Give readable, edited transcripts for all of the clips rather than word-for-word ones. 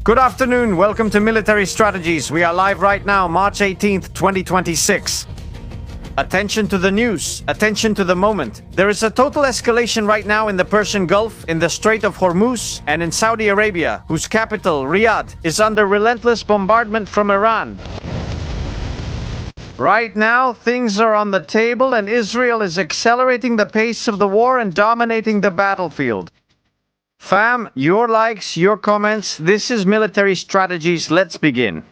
Good afternoon, welcome to Military Strategies. We are live right now, March 18th, 2026. Attention to the news, attention to the moment. There is a total escalation right now in the Persian Gulf, in the Strait of Hormuz, and in Saudi Arabia, whose capital, Riyadh, is under relentless bombardment from Iran. Right now, things are on the table and Israel is accelerating the pace of the war and dominating the battlefield. Fam, your likes, your comments, this is Military Strategies, let's begin.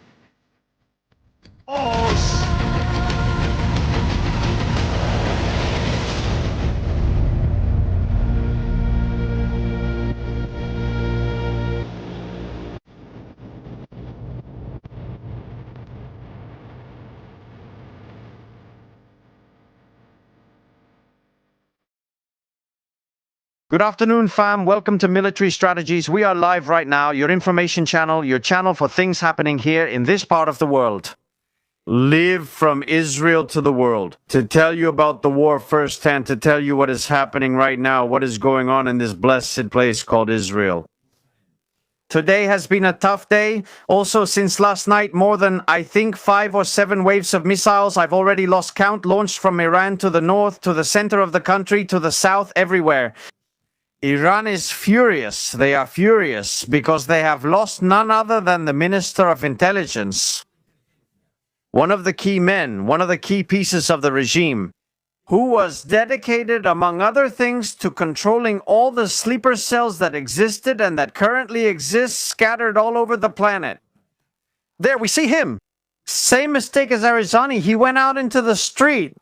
Good afternoon, fam. Welcome to Military Strategies. We are live right now, your information channel, your channel for things happening here in this part of the world. Live from Israel to the world. To tell you about the war firsthand, to tell you what is happening right now, what is going on in this blessed place called Israel. Today has been a tough day. Also, since last night, more than, I think, 5 or 7 waves of missiles, I've already lost count, launched from Iran to the north, to the center of the country, to the south, everywhere. Iran is furious. They are furious because they have lost none other than the Minister of Intelligence. One of the key men, one of the key pieces of the regime, who was dedicated, among other things, to controlling all the sleeper cells that existed and that currently exist scattered all over the planet. There, we see him. Same mistake as Arizani. He went out into the street.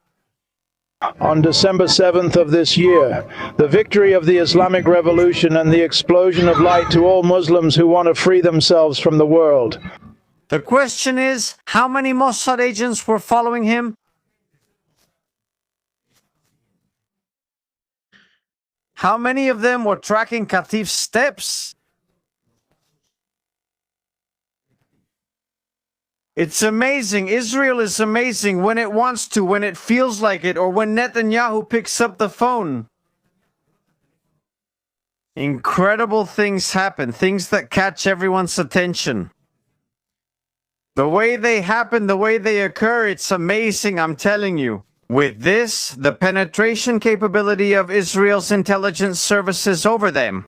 On December 7th of this year, the victory of the Islamic Revolution and the explosion of light to all Muslims who want to free themselves from the world. The question is, how many Mossad agents were following him? How many of them were tracking Qatif's steps? It's amazing. Israel is amazing when it wants to, when it feels like it, or when Netanyahu picks up the phone. Incredible things happen, things that catch everyone's attention. The way they happen, the way they occur, it's amazing, I'm telling you. With this, the penetration capability of Israel's intelligence services over them.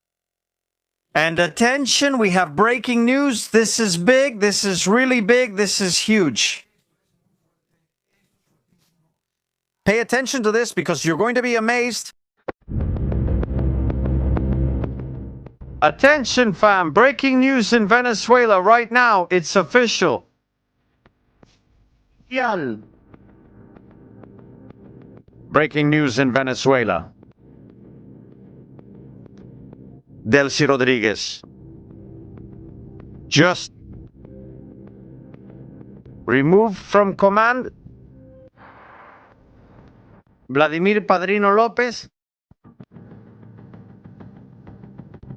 And attention, we have breaking news. This is big, this is really big, this is huge. Pay attention to this because you're going to be amazed. Attention, fam, breaking news in Venezuela right now, it's official. Yal. Breaking news in Venezuela. Delcy Rodriguez just removed from command. Vladimir Padrino Lopez.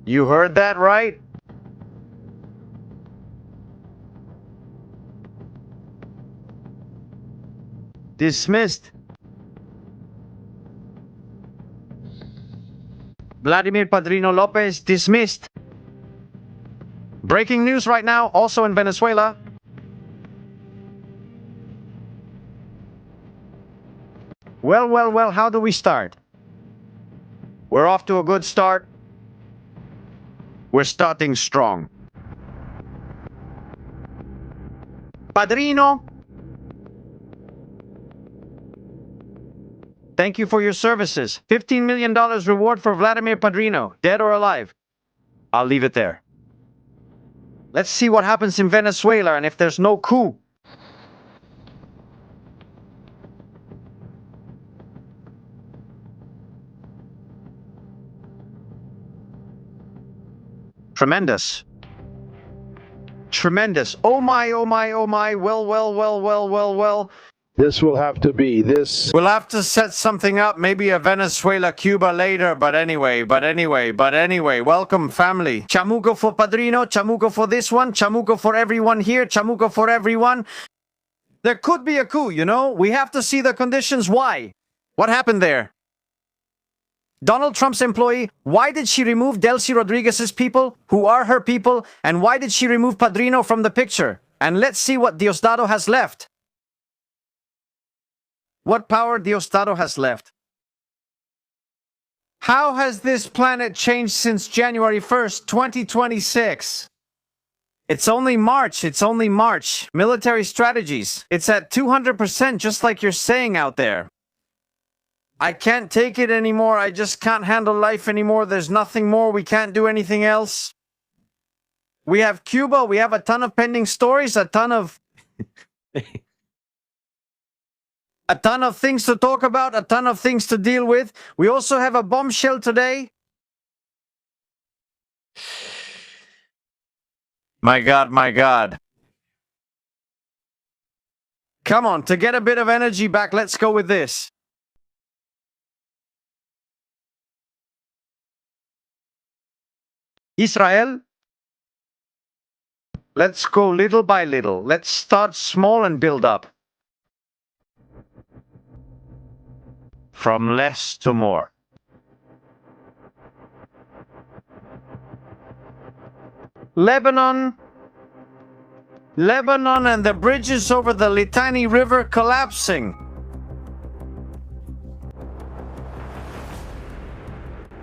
You heard that right? Dismissed. Vladimir Padrino Lopez dismissed. Breaking news right now, also in Venezuela. Well, how do we start? We're off to a good start. We're starting strong. Padrino, thank you for your services. $15 million reward for Vladimir Padrino, dead or alive. I'll leave it there. Let's see what happens in Venezuela and if there's no coup. Tremendous. Tremendous. Oh my. Well. This will have to be this. We'll have to set something up, maybe a Venezuela-Cuba later, but anyway, welcome family. Chamuco for Padrino, chamuco for this one, chamuco for everyone here, chamuco for everyone. There could be a coup, you know? We have to see the conditions. Why? What happened there? Donald Trump's employee, why did she remove Delcy Rodriguez's people, who are her people, and why did she remove Padrino from the picture? And let's see what Diosdado has left. What power Diosdado has left. How has this planet changed since January 1st, 2026? It's only March. It's only March. Military strategies. It's at 200%, just like you're saying out there. I can't take it anymore. I just can't handle life anymore. There's nothing more. We can't do anything else. We have Cuba. We have a ton of pending stories, a ton of things to talk about, a ton of things to deal with. We also have a bombshell today. My God, my God. Come on, to get a bit of energy back, let's go with this. Israel, let's go little by little. Let's start small and build up. From less to more. Lebanon and the bridges over the Litani River collapsing.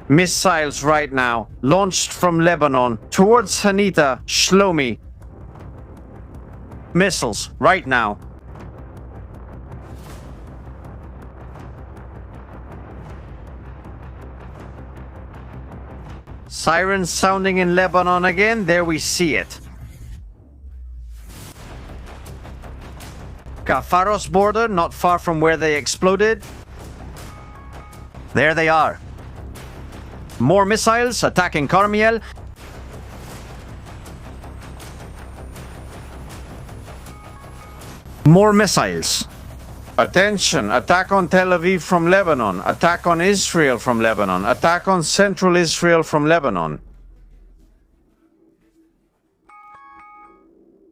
Missiles right now, launched from Lebanon towards Hanita, Shlomi. Missiles right now. Sirens sounding in Lebanon again, there we see it. Kafaros border, not far from where they exploded. There they are. More missiles attacking Carmiel. More missiles. Attention, attack on Tel Aviv from Lebanon. Attack on Israel from Lebanon. Attack on central Israel from Lebanon.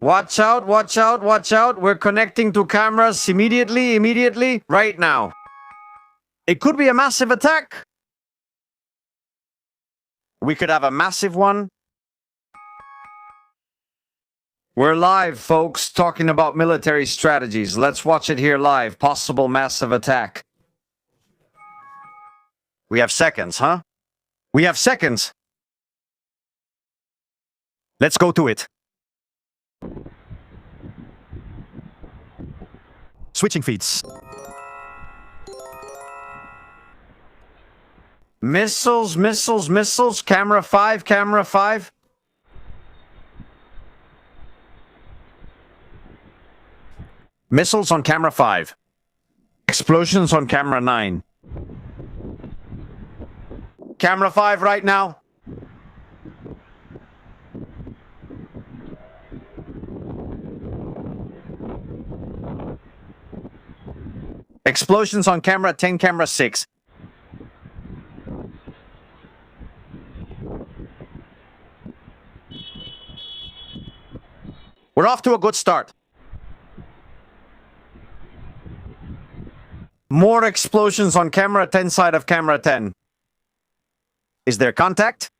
Watch out, watch out, watch out. We're connecting to cameras immediately, right now. It could be a massive attack. We could have a massive one. We're live, folks, talking about military strategies. Let's watch it here live. Possible massive attack. We have seconds, huh? We have seconds. Let's go to it. Switching feeds. Missiles, missiles, missiles. Camera 5, camera 5. Missiles on camera 5. Explosions on camera 9. Camera 5 right now. Explosions on camera 10, camera 6. We're off to a good start. More explosions on camera 10 side of camera 10. Is there contact?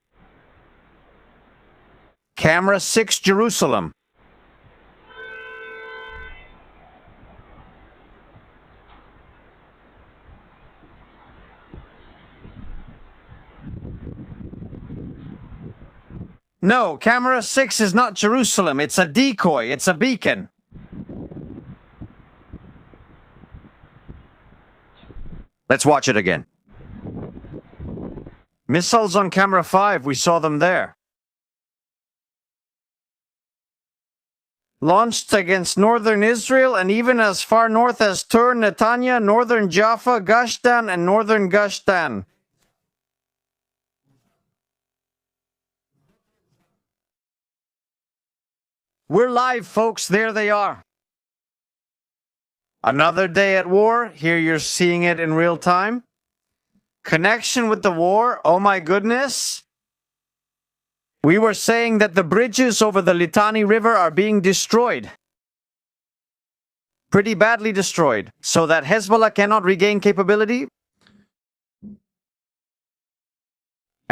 Camera 6 Jerusalem. No, camera 6 is not Jerusalem. It's a decoy. It's a beacon. Let's watch it again. Missiles on camera 5. We saw them there. Launched against northern Israel and even as far north as Tur, Netanya, northern Jaffa, Gashtan, and northern Gashtan. We're live, folks. There they are. Another day at war. Here you're seeing it in real time. Connection with the war. Oh my goodness. We were saying that the bridges over the Litani River are being destroyed. Pretty badly destroyed. So that Hezbollah cannot regain capability.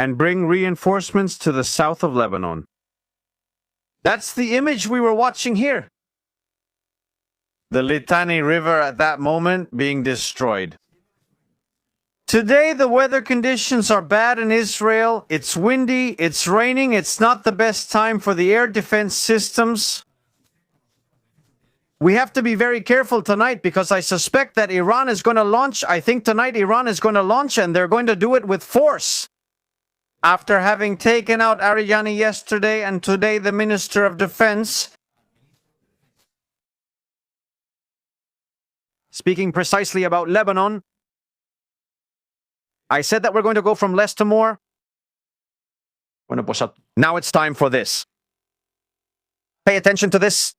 and bring reinforcements to the south of Lebanon. That's the image we were watching here. The Litani River at that moment being destroyed. Today, the weather conditions are bad in Israel. It's windy, it's raining, it's not the best time for the air defense systems. We have to be very careful tonight because I suspect that Iran is going to launch. I think tonight Iran is going to launch and they're going to do it with force. After having taken out Ariani yesterday and today the Minister of Defense, speaking precisely about Lebanon, I said that we're going to go from less to more. Now it's time for this. Pay attention to this.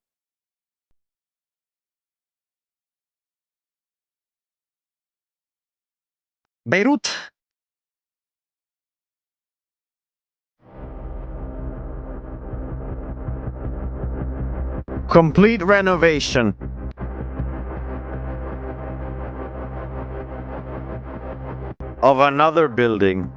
Beirut. Complete renovation. Of another building.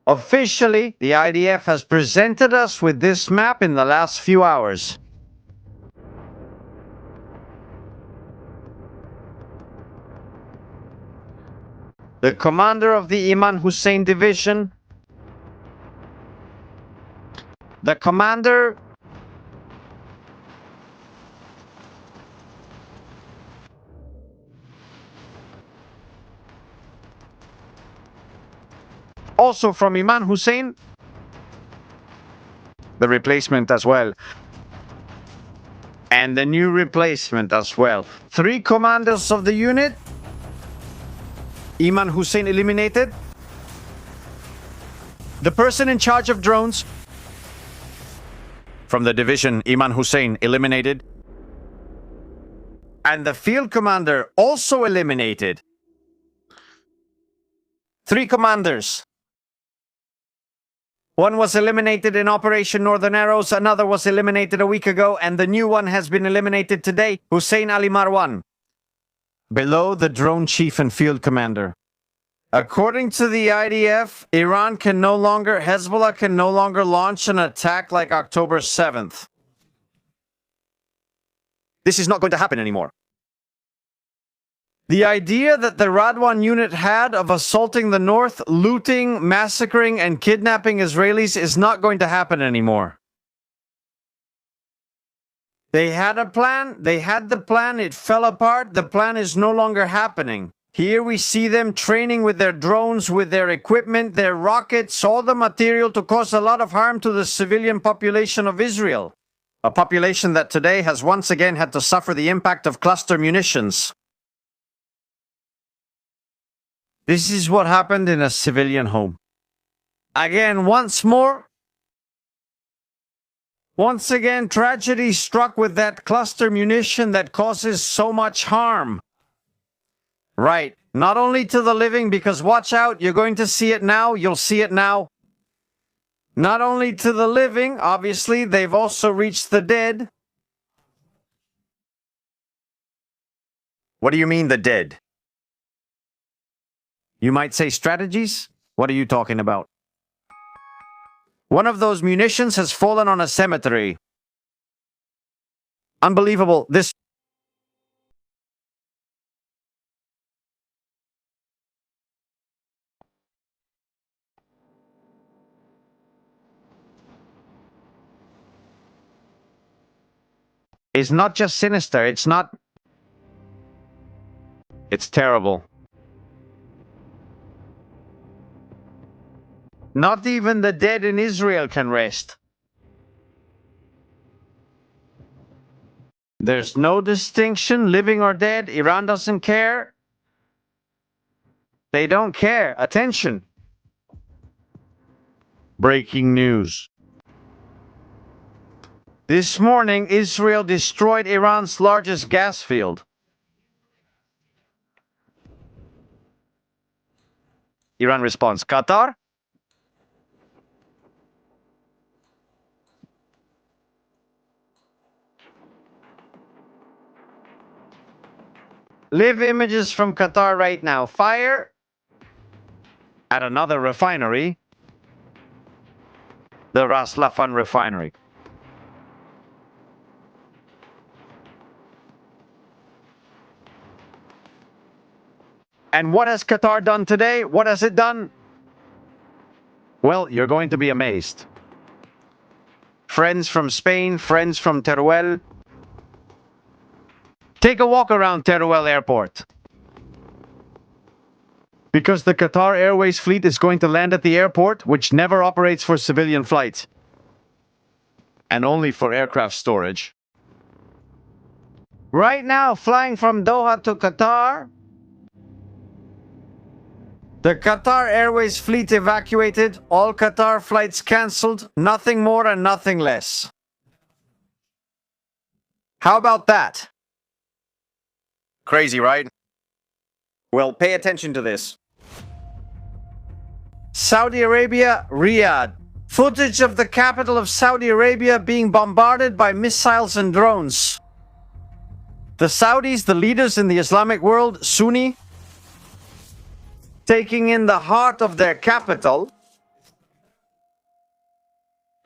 Officially, the IDF has presented us with this map in the last few hours. The commander of the Imam Hussein division, the commander also from Imam Hussein, the replacement as well, and the new replacement as well. 3 commanders of the unit, Imam Hussein eliminated, the person in charge of drones from the division, Imam Hussein, eliminated, and the field commander also eliminated. 3 commanders. One was eliminated in Operation Northern Arrows, another was eliminated a week ago, and the new one has been eliminated today, Hussein Ali Marwan. Below the drone chief and field commander. According to the IDF, Hezbollah can no longer launch an attack like October 7th. This is not going to happen anymore. The idea that the Radwan unit had of assaulting the north, looting, massacring, and kidnapping Israelis is not going to happen anymore. They had a plan, they had the plan, it fell apart, the plan is no longer happening. Here we see them training with their drones, with their equipment, their rockets, all the material to cause a lot of harm to the civilian population of Israel. A population that today has once again had to suffer the impact of cluster munitions. This is what happened in a civilian home. Again, once again, tragedy struck with that cluster munition that causes so much harm. Right, not only to the living, because watch out, you're going to see it now, you'll see it now. Not only to the living, obviously, they've also reached the dead. What do you mean, the dead? You might say strategies? What are you talking about? One of those munitions has fallen on a cemetery. Unbelievable. This is not just sinister, it's terrible. Not even the dead in Israel can rest. There's no distinction, living or dead. Iran doesn't care. They don't care. Attention. Breaking news. This morning, Israel destroyed Iran's largest gas field. Iran responds, Qatar? Live images from Qatar right now. Fire at another refinery. The Ras Laffan refinery. And what has Qatar done today? What has it done? Well, you're going to be amazed. Friends from Spain, friends from Teruel. Take a walk around Teruel Airport. Because the Qatar Airways fleet is going to land at the airport, which never operates for civilian flights. And only for aircraft storage. Right now, flying from Doha to Qatar. The Qatar Airways fleet evacuated, all Qatar flights cancelled, nothing more and nothing less. How about that? Crazy, right? Well, pay attention to this. Saudi Arabia, Riyadh. Footage of the capital of Saudi Arabia being bombarded by missiles and drones. The Saudis, the leaders in the Islamic world, Sunni, taking in the heart of their capital,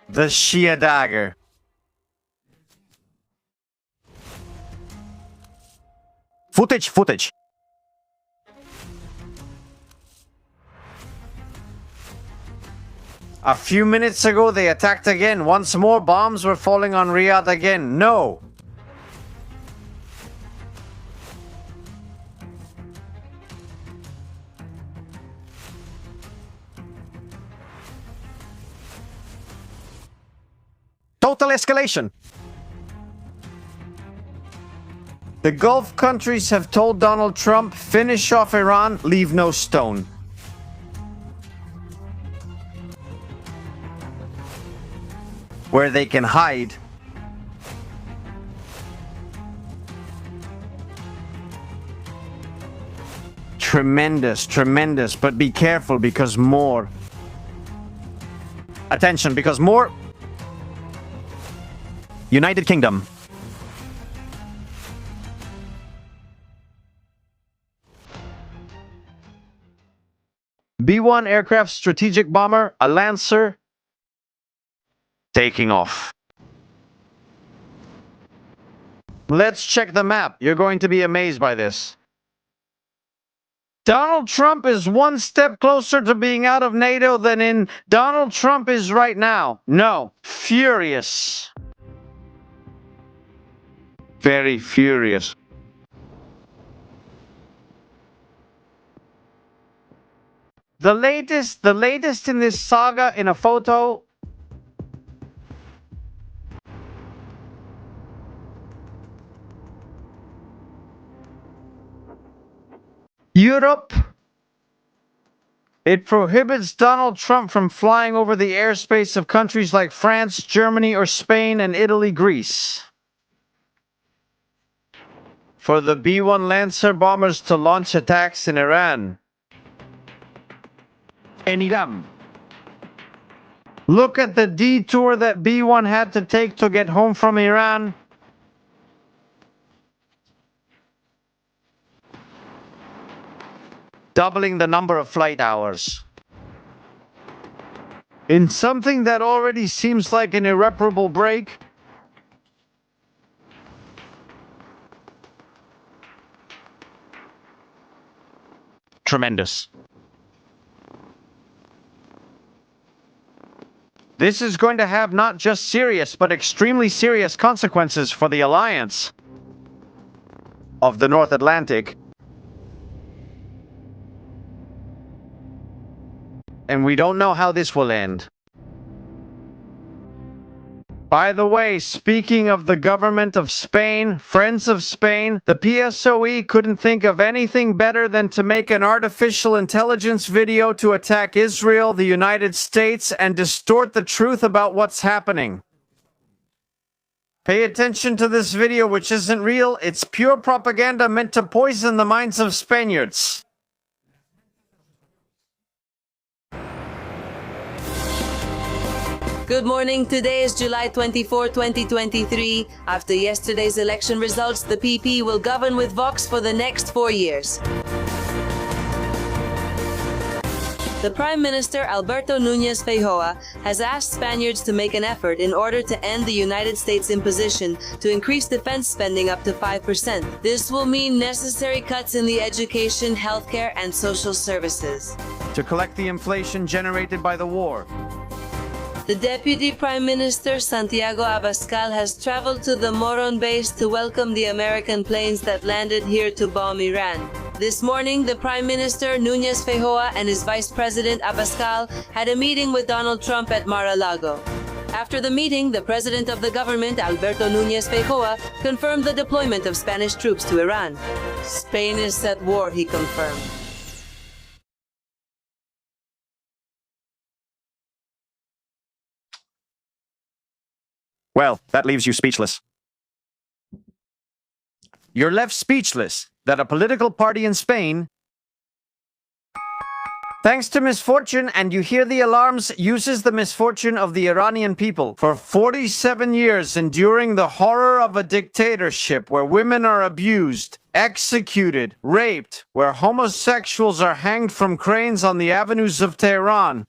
the Shia dagger. Footage. A few minutes ago, they attacked again. Once more, bombs were falling on Riyadh again. No. Total escalation. The Gulf countries have told Donald Trump, finish off Iran, leave no stone. Where they can hide. Tremendous, but be careful because more. Attention, because more. United Kingdom. B-1 aircraft strategic bomber, a Lancer, taking off. Let's check the map. You're going to be amazed by this. Donald Trump is one step closer to being out of NATO than Donald Trump is right now. No, furious. Very furious. The latest in this saga in a photo. Europe. It prohibits Donald Trump from flying over the airspace of countries like France, Germany, or Spain, and Italy, Greece. For the B-1 Lancer bombers to launch attacks in Iran. And Iran. Look at the detour that B-1 had to take to get home from Iran. Doubling the number of flight hours. In something that already seems like an irreparable break. Tremendous. This is going to have not just serious, but extremely serious consequences for the alliance of the North Atlantic. And we don't know how this will end. By the way, speaking of the government of Spain, friends of Spain, the PSOE couldn't think of anything better than to make an artificial intelligence video to attack Israel, the United States, and distort the truth about what's happening. Pay attention to this video, which isn't real. It's pure propaganda meant to poison the minds of Spaniards. Good morning. Today is July 24, 2023. After yesterday's election results, the PP will govern with Vox for the next 4 years. The Prime Minister, Alberto Núñez Feijóo, has asked Spaniards to make an effort in order to end the United States' imposition to increase defense spending up to 5%. This will mean necessary cuts in the education, healthcare, and social services. To collect the inflation generated by the war. The Deputy Prime Minister, Santiago Abascal, has traveled to the Moron base to welcome the American planes that landed here to bomb Iran. This morning, the Prime Minister, Núñez Feijóo, and his Vice President, Abascal, had a meeting with Donald Trump at Mar-a-Lago. After the meeting, the President of the government, Alberto Núñez Feijóo, confirmed the deployment of Spanish troops to Iran. Spain is at war, he confirmed. Well, that leaves you speechless. You're left speechless that a political party in Spain, thanks to misfortune, and you hear the alarms, uses the misfortune of the Iranian people for 47 years, enduring the horror of a dictatorship where women are abused, executed, raped, where homosexuals are hanged from cranes on the avenues of Tehran.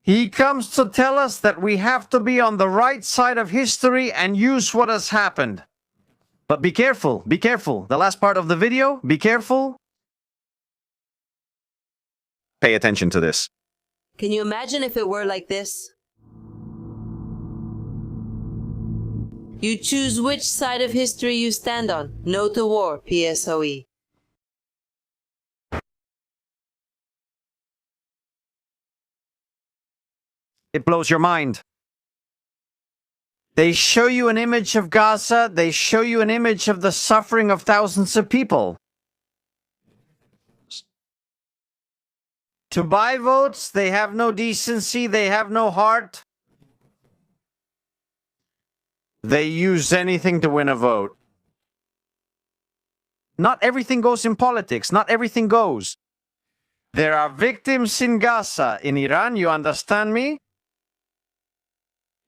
He comes to tell us that we have to be on the right side of history and use what has happened. But be careful, be careful. The last part of the video, be careful. Pay attention to this. Can you imagine if it were like this? You choose which side of history you stand on. No to war, PSOE. It blows your mind. They show you an image of Gaza, they show you an image of the suffering of thousands of people. To buy votes, they have no decency, they have no heart. They use anything to win a vote. Not everything goes in politics, not everything goes. There are victims in Gaza, in Iran, you understand me?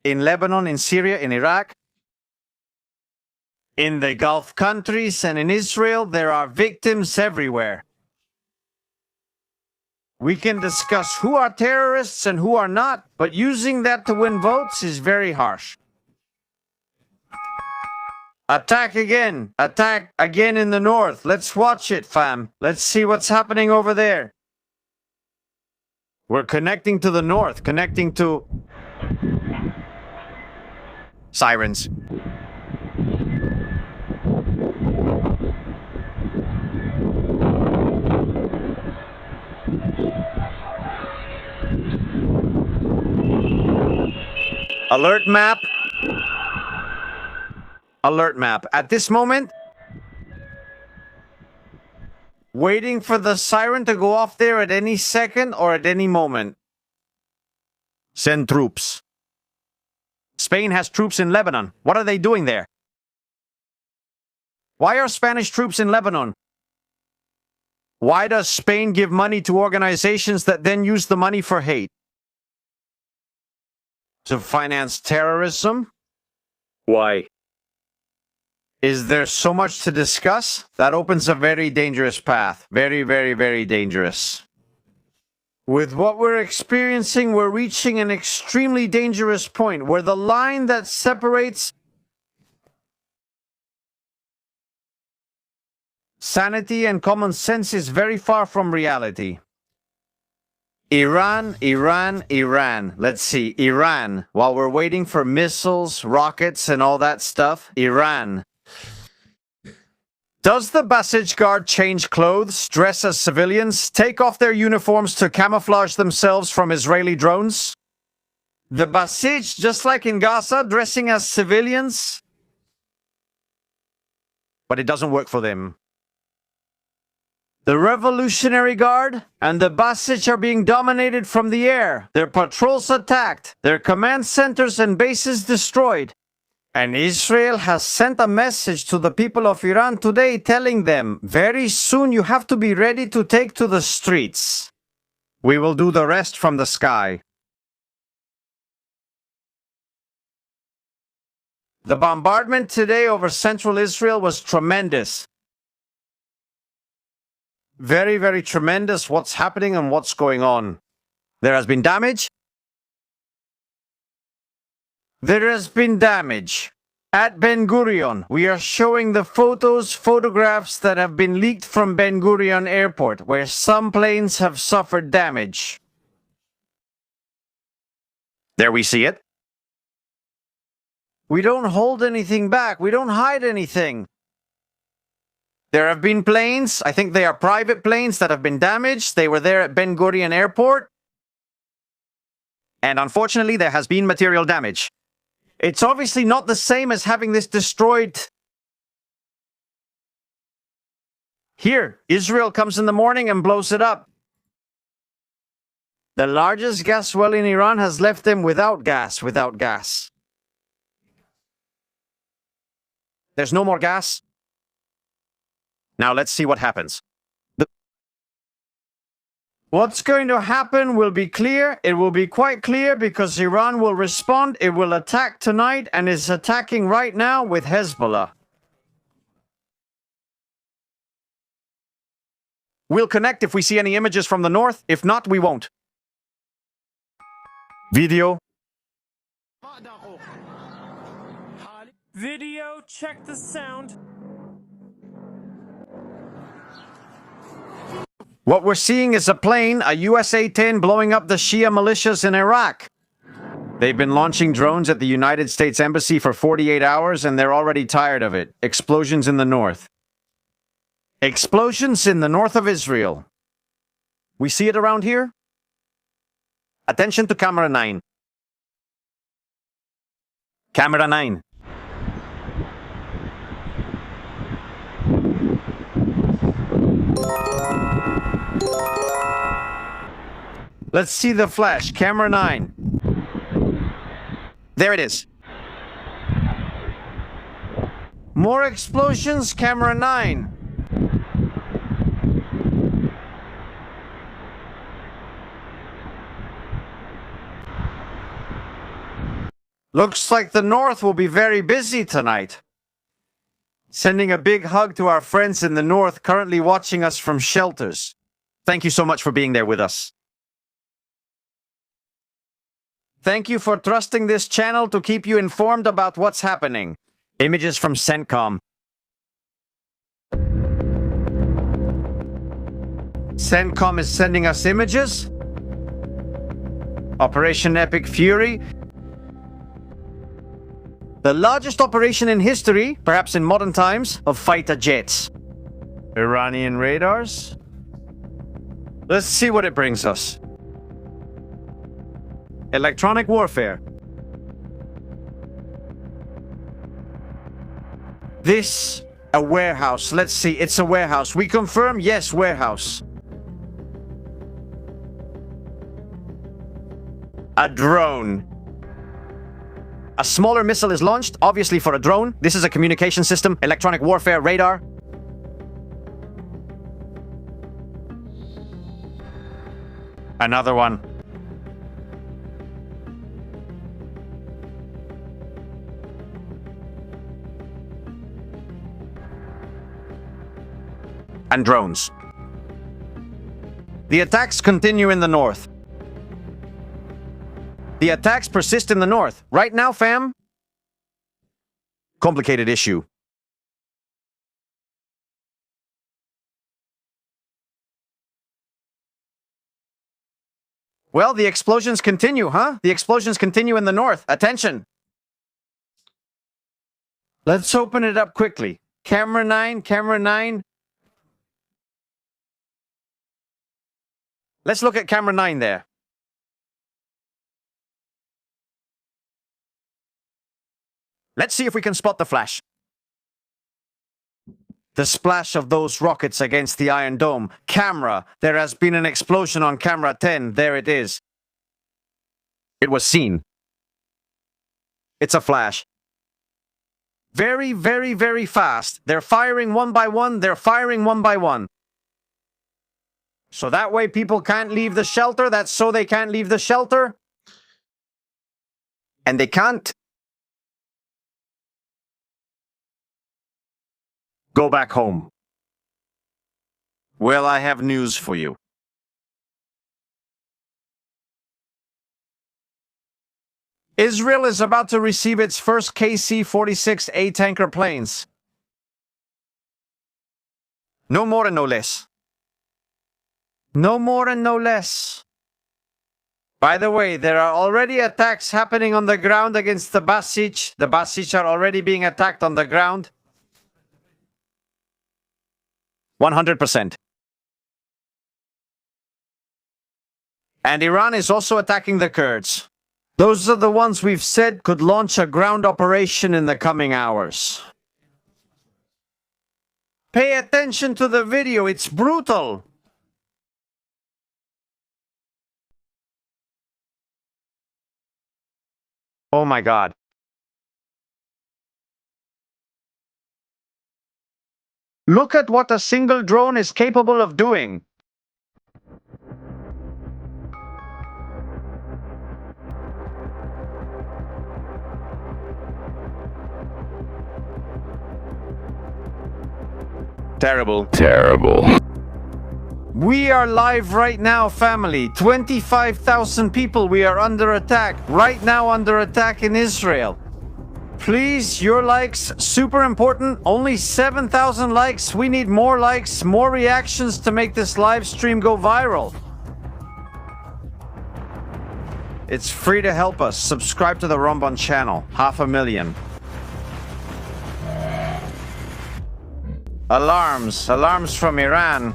In Lebanon, in Syria, in Iraq, in the Gulf countries, and in Israel, there are victims everywhere. We can discuss who are terrorists and who are not, but using that to win votes is very harsh. Attack again in the north. Let's watch it, fam. Let's see what's happening over there. We're connecting to the north, connecting to sirens. Alert map. Alert map. At this moment, waiting for the siren to go off there at any second or at any moment. Send troops. Spain has troops in Lebanon. What are they doing there? Why are Spanish troops in Lebanon? Why does Spain give money to organizations that then use the money for hate? To finance terrorism? Why? Is there so much to discuss? That opens a very dangerous path. Very, very, very dangerous. With what we're experiencing, we're reaching an extremely dangerous point where the line that separates sanity and common sense is very far from reality. Iran. Let's see, Iran. While we're waiting for missiles, rockets, and all that stuff, Iran. Does the Basij Guard change clothes, dress as civilians, take off their uniforms to camouflage themselves from Israeli drones? The Basij, just like in Gaza, dressing as civilians? But it doesn't work for them. The Revolutionary Guard and the Basij are being dominated from the air, their patrols attacked, their command centers and bases destroyed. And Israel has sent a message to the people of Iran today telling them, very soon you have to be ready to take to the streets. We will do the rest from the sky. The bombardment today over central Israel was tremendous. Very, very tremendous what's happening and what's going on. There has been damage. There has been damage. At Ben Gurion, we are showing the photographs that have been leaked from Ben Gurion Airport, where some planes have suffered damage. There we see it. We don't hold anything back. We don't hide anything. There have been planes, I think they are private planes, that have been damaged. They were there at Ben Gurion Airport. And unfortunately, there has been material damage. It's obviously not the same as having this destroyed. Here, Israel comes in the morning and blows it up. The largest gas well in Iran has left them without gas. There's no more gas. Now let's see what happens. What's going to happen will be clear. It will be quite clear because Iran will respond. It will attack tonight and is attacking right now with Hezbollah. We'll connect if we see any images from the north. If not, we won't. Video. Video, check the sound. What we're seeing is a plane, a US-A-10, blowing up the Shia militias in Iraq. They've been launching drones at the United States Embassy for 48 hours, and they're already tired of it. Explosions in the north. Explosions in the north of Israel. We see it around here? Attention to camera 9. Camera 9. Let's see the flash. Camera 9. There it is. More explosions. Camera 9. Looks like the north will be very busy tonight. Sending a big hug to our friends in the north currently watching us from shelters. Thank you so much for being there with us. Thank you for trusting this channel to keep you informed about what's happening. Images from CENTCOM. CENTCOM is sending us images. Operation Epic Fury. The largest operation in history, perhaps in modern times, of fighter jets. Iranian radars. Let's see what it brings us. Electronic warfare. This, a warehouse. Let's see, it's a warehouse. We confirm, yes, warehouse. A drone. A smaller missile is launched, obviously for a drone. This is a communication system, electronic warfare, radar. Another one. And drones. The attacks continue in the north. The attacks persist in the north. Right now, fam? Complicated issue. Well, the explosions continue, huh? The explosions continue in the north. Attention! Let's open it up quickly. Camera 9, camera 9. Let's look at camera 9 there. Let's see if we can spot the flash. The splash of those rockets against the Iron Dome. Camera. There has been an explosion on camera 10. There it is. It was seen. It's a flash. Very, very, very fast. They're firing one by one. They're firing one by one. So that way people can't leave the shelter. That's so they can't leave the shelter. And they can't go back home. Well, I have news for you. Israel is about to receive its first KC-46A tanker planes. No more and no less. No more and no less. By the way, there are already attacks happening on the ground against the Basij. The Basij are already being attacked on the ground. 100%. And Iran is also attacking the Kurds. Those are the ones we've said could launch a ground operation in the coming hours. Pay attention to the video, it's brutal. Oh my God. Look at what a single drone is capable of doing. Terrible. Terrible. We are live right now, family. 25,000 people. We are under attack. Right now under attack in Israel. Please, your likes, super important. Only 7,000 likes. We need more likes, more reactions to make this live stream go viral. It's free to help us. Subscribe to the Romban channel. 500,000. Alarms. Alarms from Iran.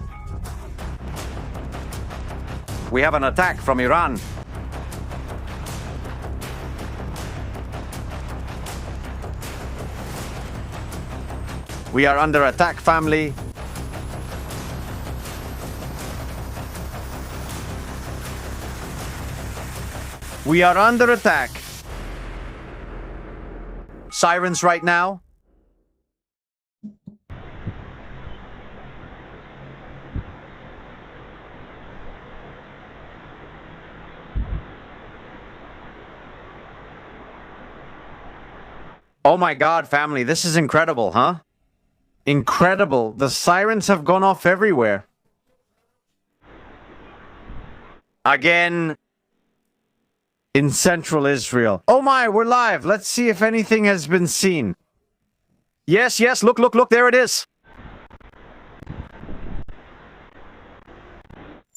We have an attack from Iran. We are under attack, family. We are under attack. Sirens right now. Oh my God, family, this is incredible, huh? Incredible. The sirens have gone off everywhere. Again, in central Israel. Oh my, we're live. Let's see if anything has been seen. Yes, yes, look, look, look, there it is.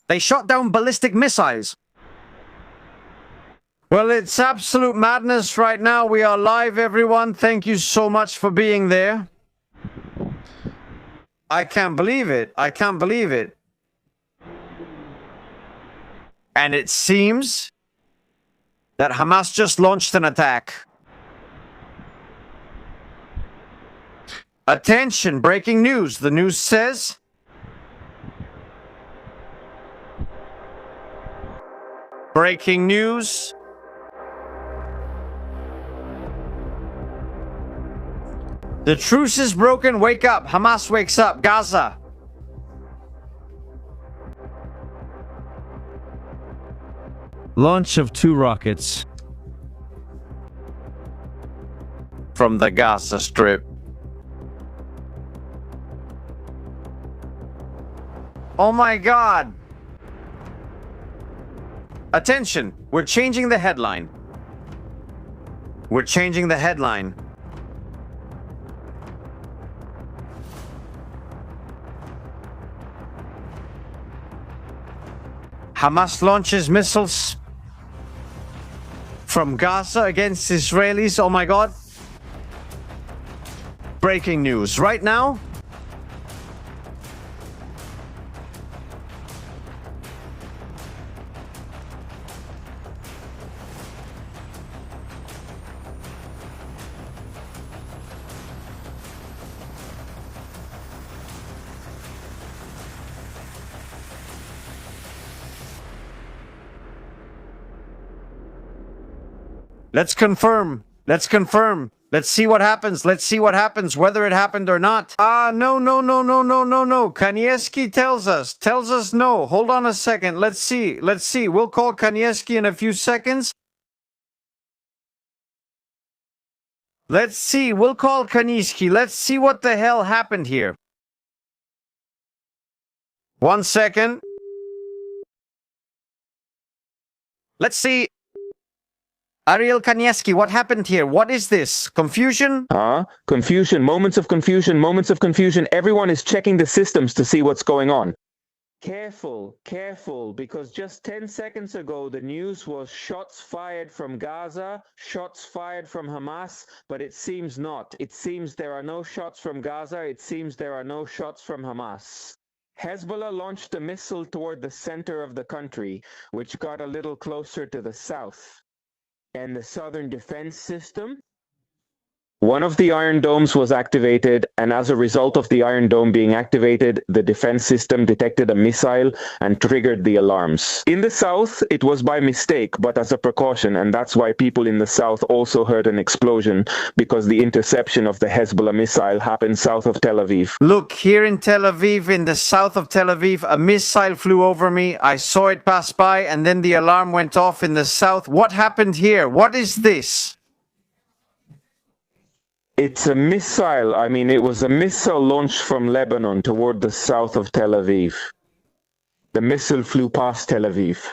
They shot down ballistic missiles. Well, it's absolute madness right now. We are live, everyone. Thank you so much for being there. I can't believe it. I can't believe it. And it seems that Hamas just launched an attack. Attention, breaking news. The news says breaking news. The truce is broken. Wake up. Hamas wakes up. Gaza. Launch of 2 rockets From the Gaza Strip. Oh my God. Attention. We're changing the headline. We're changing the headline. Hamas launches missiles from Gaza against Israelis. Oh my God. Breaking news right now. Let's confirm. Let's confirm. Let's see what happens. Let's see what happens, whether it happened or not. No. Kanieski tells us no. Hold on a second. Let's see. We'll call Kanieski in a few seconds. Let's see. We'll call Kanieski. Let's see what the hell happened here. 1 second. Let's see. Ariel Kanieski, what happened here? What is this? Confusion? Confusion, moments of confusion. Everyone is checking the systems to see what's going on. Careful, because just 10 seconds ago, the news was shots fired from Gaza, shots fired from Hamas, but it seems not. It seems there are no shots from Gaza. It seems there are no shots from Hamas. Hezbollah launched a missile toward the center of the country, which got a little closer to the south. And the southern defense system? One of the Iron Domes was activated, and as a result of the Iron Dome being activated, the defense system detected a missile and triggered the alarms. In the south, it was by mistake, but as a precaution, and that's why people in the south also heard an explosion, because the interception of the Hezbollah missile happened south of Tel Aviv. Look, here in Tel Aviv, in the south of Tel Aviv, a missile flew over me. I saw it pass by, and then the alarm went off in the south. What happened here? What is this? It's a missile. I mean, it was a missile launched from Lebanon toward the south of Tel Aviv. The missile flew past Tel Aviv.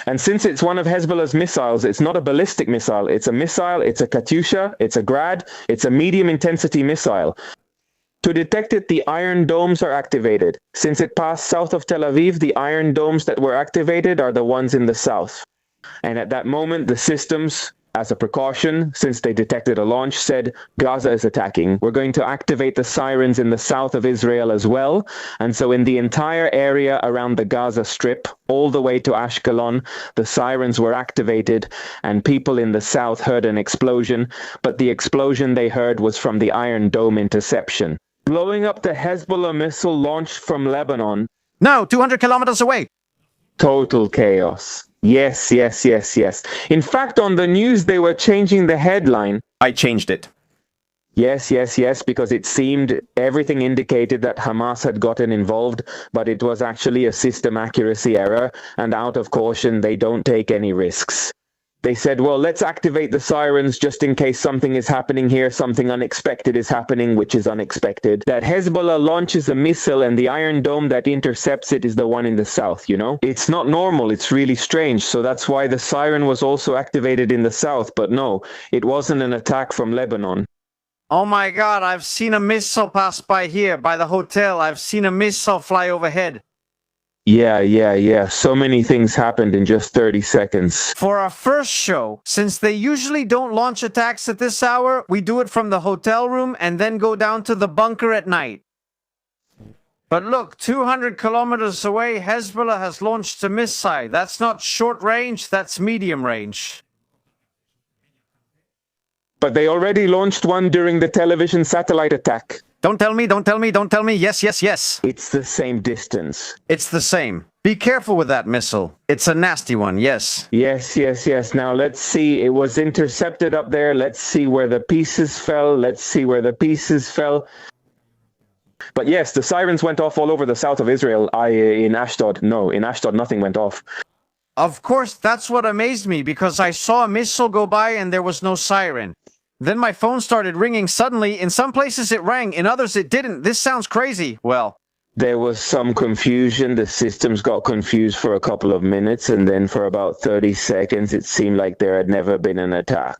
And since it's one of Hezbollah's missiles, it's not a ballistic missile. It's a missile, it's a Katyusha, it's a Grad, it's a medium-intensity missile. To detect it, the Iron Domes are activated. Since it passed south of Tel Aviv, the Iron Domes that were activated are the ones in the south. And at that moment, the systems, as a precaution, since they detected a launch, said, Gaza is attacking. We're going to activate the sirens in the south of Israel as well. And so in the entire area around the Gaza Strip, all the way to Ashkelon, the sirens were activated, and people in the south heard an explosion, but the explosion they heard was from the Iron Dome interception. Blowing up the Hezbollah missile launched from Lebanon. No, 200 kilometers away. Total chaos. Yes. In fact, on the news, they were changing the headline. I changed it. Yes, because it seemed everything indicated that Hamas had gotten involved, but it was actually a system accuracy error, and out of caution, they don't take any risks. They said, well, let's activate the sirens just in case something is happening here, something unexpected is happening, which is unexpected. That Hezbollah launches a missile and the Iron Dome that intercepts it is the one in the south, you know? It's not normal, it's really strange, so that's why the siren was also activated in the south, but no, it wasn't an attack from Lebanon. Oh my God, I've seen a missile pass by here, by the hotel. I've seen a missile fly overhead. Yeah. So many things happened in just 30 seconds. For our first show, since they usually don't launch attacks at this hour, we do it from the hotel room and then go down to the bunker at night. But look, 200 kilometers away, Hezbollah has launched a missile. That's not short range, that's medium range. But they already launched one during the television satellite attack. Don't tell me. Yes. It's the same distance. It's the same. Be careful with that missile. It's a nasty one, yes. Yes. Now let's see. It was intercepted up there. Let's see where the pieces fell. But yes, the sirens went off all over the south of Israel. In Ashdod. No, in Ashdod nothing went off. Of course, that's what amazed me, because I saw a missile go by and there was no siren. Then my phone started ringing suddenly. In some places it rang, in others it didn't. This sounds crazy. Well, there was some confusion. The systems got confused for a couple of minutes, and then for about 30 seconds it seemed like there had never been an attack.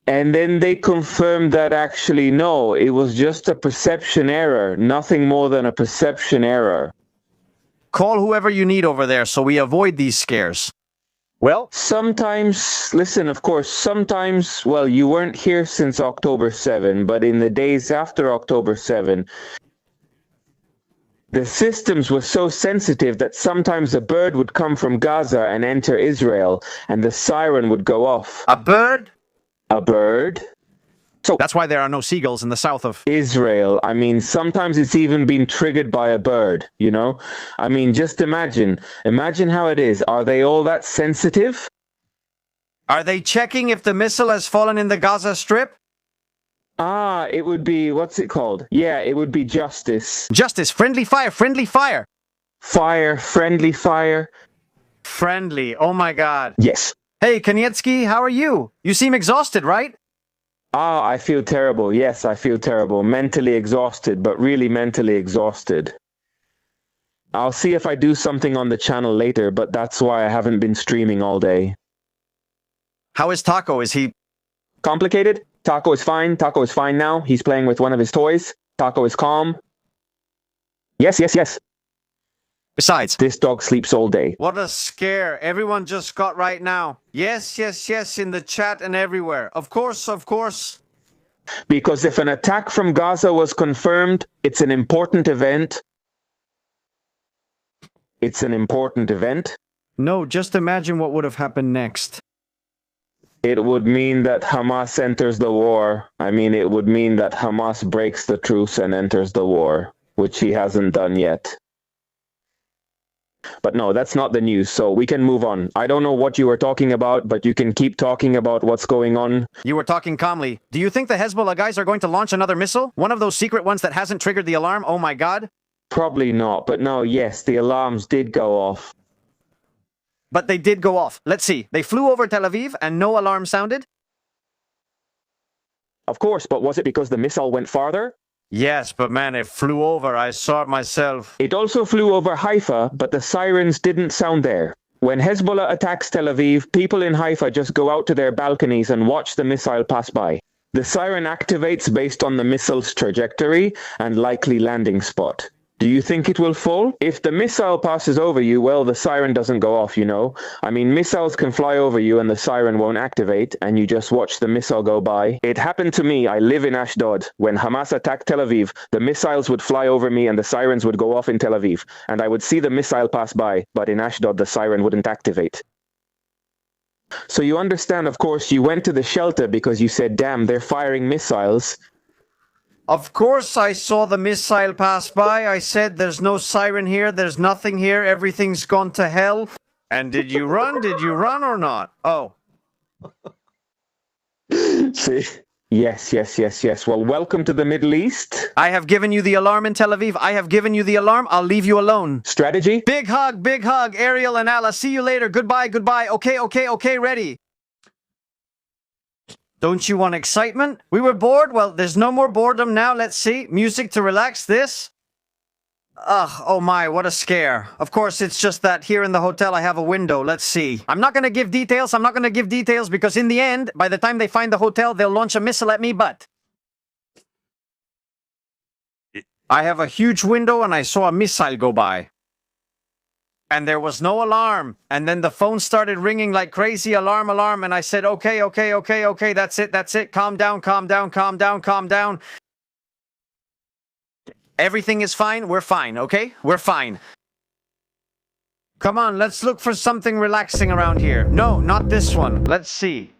And then they confirmed that actually no, it was just a perception error, nothing more than a perception error. Call whoever you need over there so we avoid these scares. Well, sometimes, listen, of course, sometimes, well, you weren't here since October 7, but in the days after October 7, the systems were so sensitive that sometimes a bird would come from Gaza and enter Israel, and the siren would go off. A bird? A bird? So that's why there are no seagulls in the south of Israel. I mean, sometimes it's even been triggered by a bird, you know? I mean, just imagine how it is. Are they all that sensitive? Are they checking if the missile has fallen in the Gaza Strip? Ah, it would be, what's it called? Yeah, it would be justice. Justice, friendly fire, friendly fire. Fire, friendly fire. Friendly, oh my god. Yes. Hey, Kanietsky, how are you? You seem exhausted, right? Ah, I feel terrible. Yes, I feel terrible. Mentally exhausted, but really mentally exhausted. I'll see if I do something on the channel later, but that's why I haven't been streaming all day. How is Taco? Is he... Complicated? Taco is fine. Taco is fine now. He's playing with one of his toys. Taco is calm. Yes, yes, yes. Besides, This dog sleeps all day. what a scare everyone just got right now. Yes, yes, yes, in the chat and everywhere. Of course, of course. Because if an attack from Gaza was confirmed, it's an important event. It's an important event. No, just imagine what would have happened next. It would mean that Hamas enters the war. I mean, it would mean that Hamas breaks the truce and enters the war, which he hasn't done yet. But no, that's not the news, so we can move on. I don't know what you were talking about, but you can keep talking about what's going on. You were talking calmly. Do you think the Hezbollah guys are going to launch another missile? One of those secret ones that hasn't triggered the alarm? Oh my god. Probably not, but no, yes, the alarms did go off. But they did go off. Let's see. They flew over Tel Aviv and no alarm sounded? Of course, but was it because the missile went farther? Yes, but man, it flew over. I saw it myself. It also flew over Haifa, but the sirens didn't sound there. When Hezbollah attacks Tel Aviv, people in Haifa just go out to their balconies and watch the missile pass by. The siren activates based on the missile's trajectory and likely landing spot. Do you think it will fall? If the missile passes over you, well, the siren doesn't go off, you know. I mean, missiles can fly over you and the siren won't activate, and you just watch the missile go by. It happened to me. I live in Ashdod. When Hamas attacked Tel Aviv, the missiles would fly over me and the sirens would go off in Tel Aviv, and I would see the missile pass by, but in Ashdod, the siren wouldn't activate. So you understand, of course, you went to the shelter because you said, damn, they're firing missiles. Of course I saw the missile pass by. I said there's no siren here, there's nothing here, everything's gone to hell. And did you run? Did you run or not? Oh. See? Yes, yes, yes, yes. Well, welcome to the Middle East. I have given you the alarm in Tel Aviv. I have given you the alarm. I'll leave you alone. Strategy? Big hug, Ariel and Allah. See you later. Goodbye, goodbye. Okay, ready. Don't you want excitement? We were bored? Well, there's no more boredom now. Let's see. Music to relax this. Ugh, oh my, what a scare. Of course, it's just that here in the hotel I have a window. Let's see. I'm not gonna give details. Because in the end, by the time they find the hotel, they'll launch a missile at me, but... I have a huge window and I saw a missile go by. And there was no alarm. And then the phone started ringing like crazy, alarm. And I said, okay, that's it. Calm down. Everything is fine. We're fine, okay? We're fine. Come on, let's look for something relaxing around here. No, not this one. Let's see.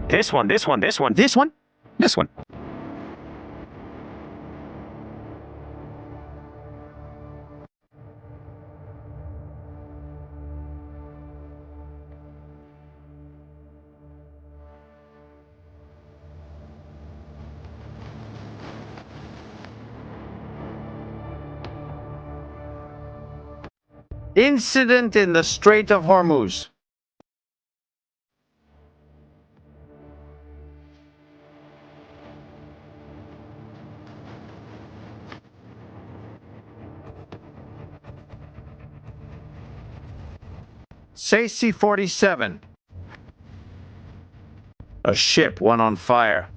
This one. This one? This one. Incident in the Strait of Hormuz. C-47. A ship went on fire.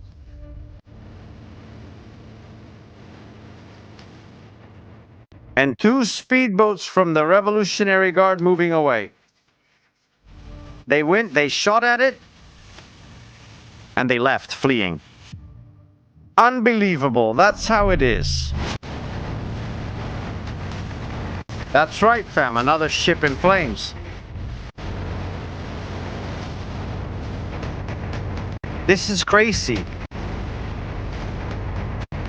And 2 speedboats from the Revolutionary Guard moving away. They shot at it, and they left, fleeing. Unbelievable, that's how it is. That's right, fam, another ship in flames. This is crazy.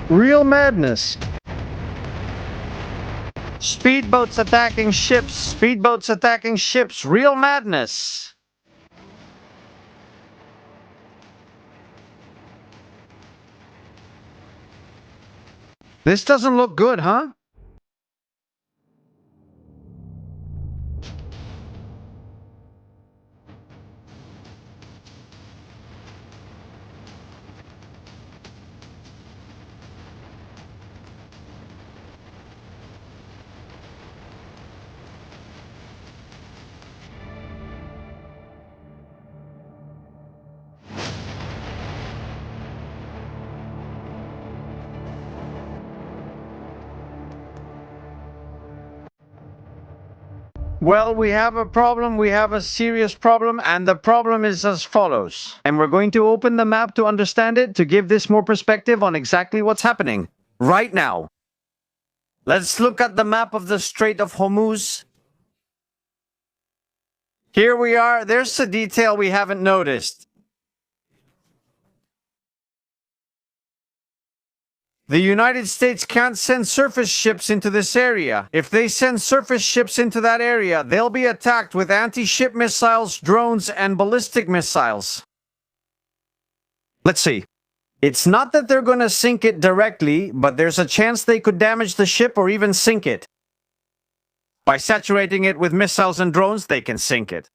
Real madness. Speedboats attacking ships, real madness. This doesn't look good, huh? Well, we have a problem. We have a serious problem, and the problem is as follows. And we're going to open the map to understand it, to give this more perspective on exactly what's happening right now. Let's look at the map of the Strait of Hormuz. Here we are. There's a detail we haven't noticed. The United States can't send surface ships into this area. If they send surface ships into that area, they'll be attacked with anti-ship missiles, drones, and ballistic missiles. Let's see. It's not that they're going to sink it directly, but there's a chance they could damage the ship or even sink it. By saturating it with missiles and drones, they can sink it.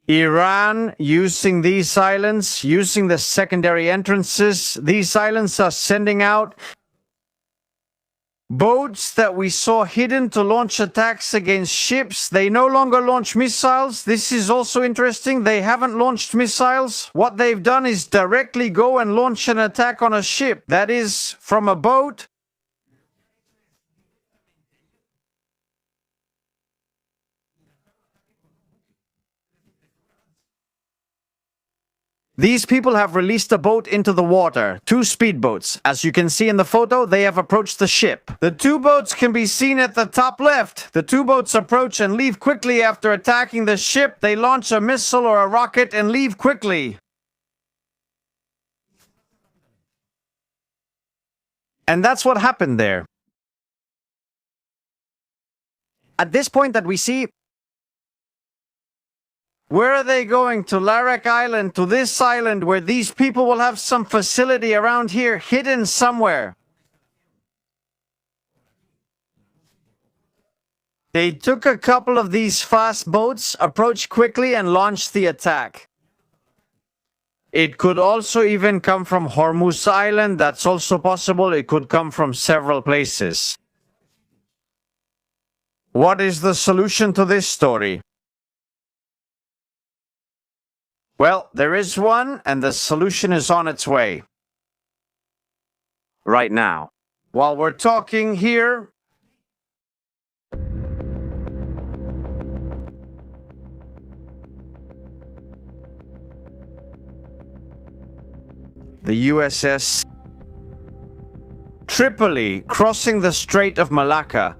Iran, using these islands, using the secondary entrances, these islands are sending out boats that we saw hidden to launch attacks against ships. They no longer launch missiles. This is also interesting. They haven't launched missiles. What they've done is directly go and launch an attack on a ship. That is, from a boat. These people have released a boat into the water, 2 speedboats. As you can see in the photo, they have approached the ship. The 2 boats can be seen at the top left. The 2 boats approach and leave quickly after attacking the ship. They launch a missile or a rocket and leave quickly. And that's what happened there. At this point that we see, where are they going? To Larak Island, to this island where these people will have some facility around here, hidden somewhere. They took a couple of these fast boats, approached quickly, and launched the attack. It could also even come from Hormuz Island. That's also possible. It could come from several places. What is the solution to this story? Well, there is one, and the solution is on its way. Right now. While we're talking here, the USS Tripoli crossing the Strait of Malacca.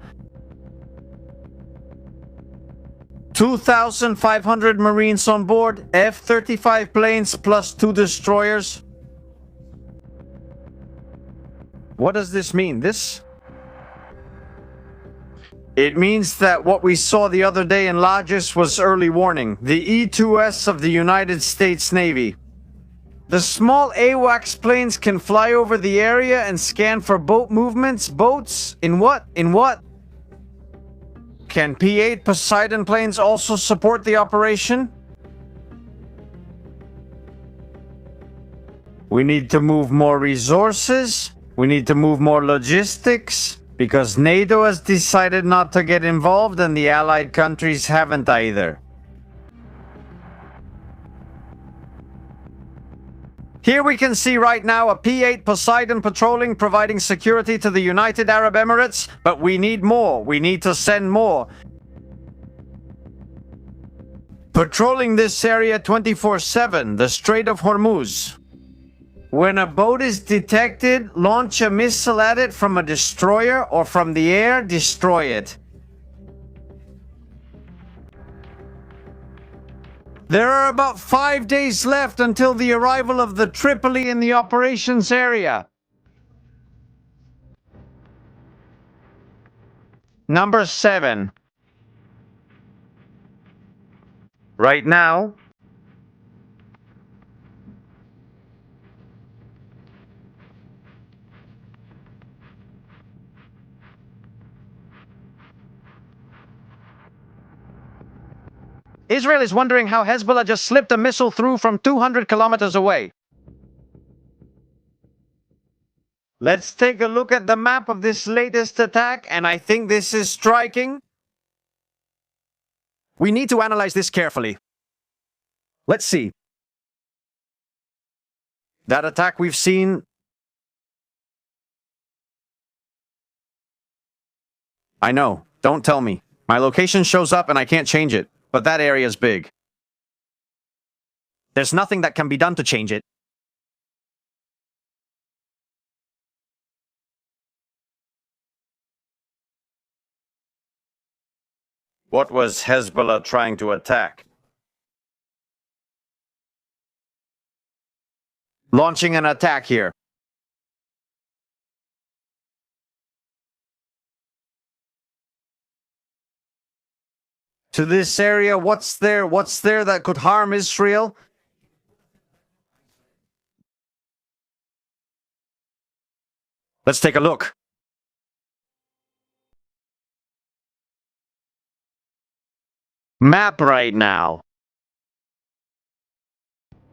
2,500 Marines on board, F-35 planes plus 2 destroyers. What does this mean? It means that what we saw the other day in Lajes was early warning. The E-2S of the United States Navy. The small AWACS planes can fly over the area and scan for boat movements. Boats? In what? In what? Can P-8 Poseidon planes also support the operation? We need to move more resources. We need to move more logistics. Because NATO has decided not to get involved and the allied countries haven't either. Here we can see right now a P-8 Poseidon patrolling, providing security to the United Arab Emirates, but we need more. We need to send more. Patrolling this area 24/7, the Strait of Hormuz. When a boat is detected, launch a missile at it from a destroyer or from the air, destroy it. There are about 5 days left until the arrival of the Tripoli in the operations area. Number 7. Right now, Israel is wondering how Hezbollah just slipped a missile through from 200 kilometers away. Let's take a look at the map of this latest attack, and I think this is striking. We need to analyze this carefully. Let's see. That attack we've seen. I know, don't tell me. My location shows up and I can't change it, but that area is big. There's nothing that can be done to change it. What was Hezbollah trying to attack? Launching an attack here. To this area, what's there that could harm Israel? Let's take a look. Map right now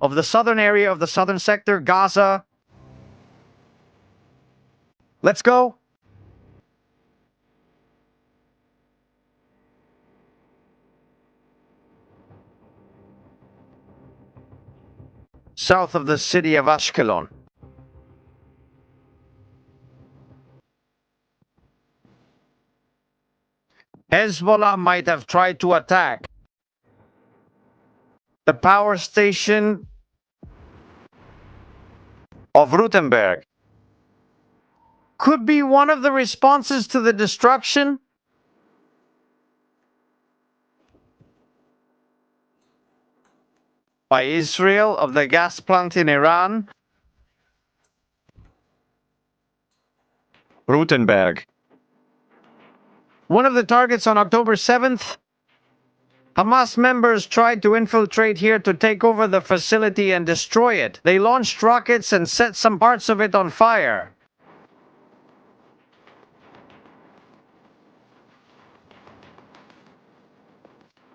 of the southern area of the southern sector, Gaza. Let's go. South of the city of Ashkelon. Hezbollah might have tried to attack the power station of Rutenberg. Could be one of the responses to the destruction. By Israel of the gas plant in Iran. Rutenberg. One of the targets on October 7th. Hamas members tried to infiltrate here to take over the facility and destroy it. They launched rockets and set some parts of it on fire.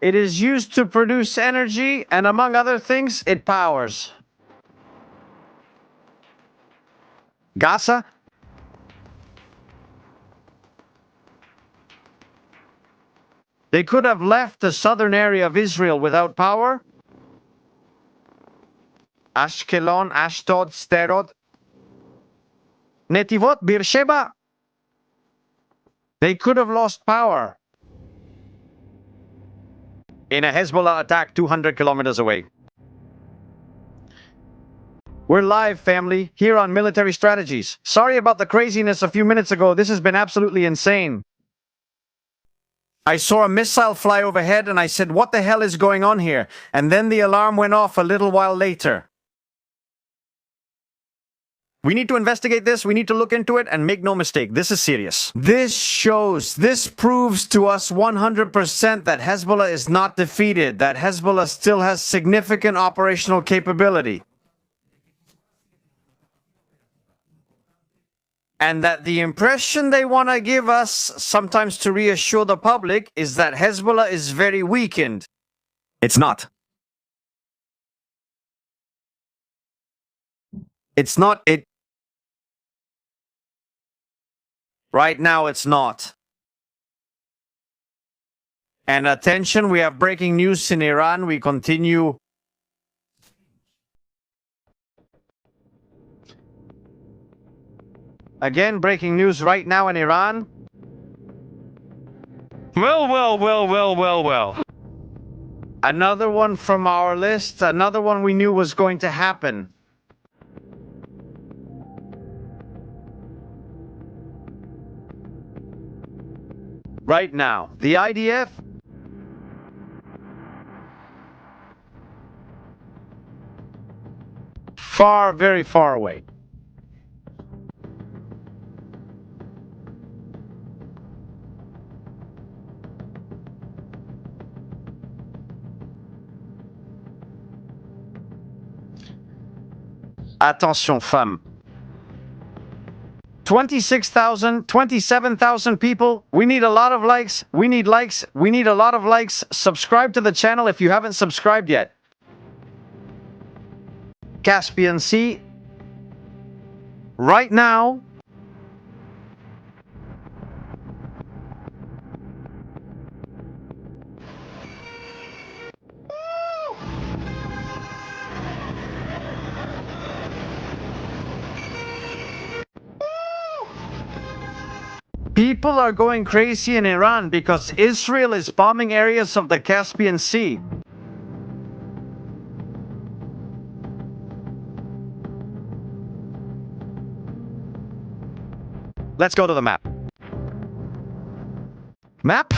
It is used to produce energy, and among other things, it powers Gaza. They could have left the southern area of Israel without power. Ashkelon, Ashdod, Sderot, Netivot, Beersheba. They could have lost power in a Hezbollah attack 200 kilometers away. We're live, family, here on Military Strategies. Sorry about the craziness a few minutes ago. This has been absolutely insane. I saw a missile fly overhead and I said, what the hell is going on here? And then the alarm went off a little while later. We need to investigate this, we need to look into it, and make no mistake, this is serious. This proves to us 100% that Hezbollah is not defeated, that Hezbollah still has significant operational capability. And that the impression they want to give us, sometimes to reassure the public, is that Hezbollah is very weakened. It's not. It's not. Right now, it's not. And attention, we have breaking news in Iran. We continue. Again, breaking news right now in Iran. Well. Another one from our list, another one we knew was going to happen. Right now, the IDF very far away. Attention, femmes. 26,000, 27,000 people. We need a lot of likes. We need likes. We need a lot of likes. Subscribe to the channel if you haven't subscribed yet. Caspian Sea. Right now, people are going crazy in Iran because Israel is bombing areas of the Caspian Sea. Let's go to the map. Map?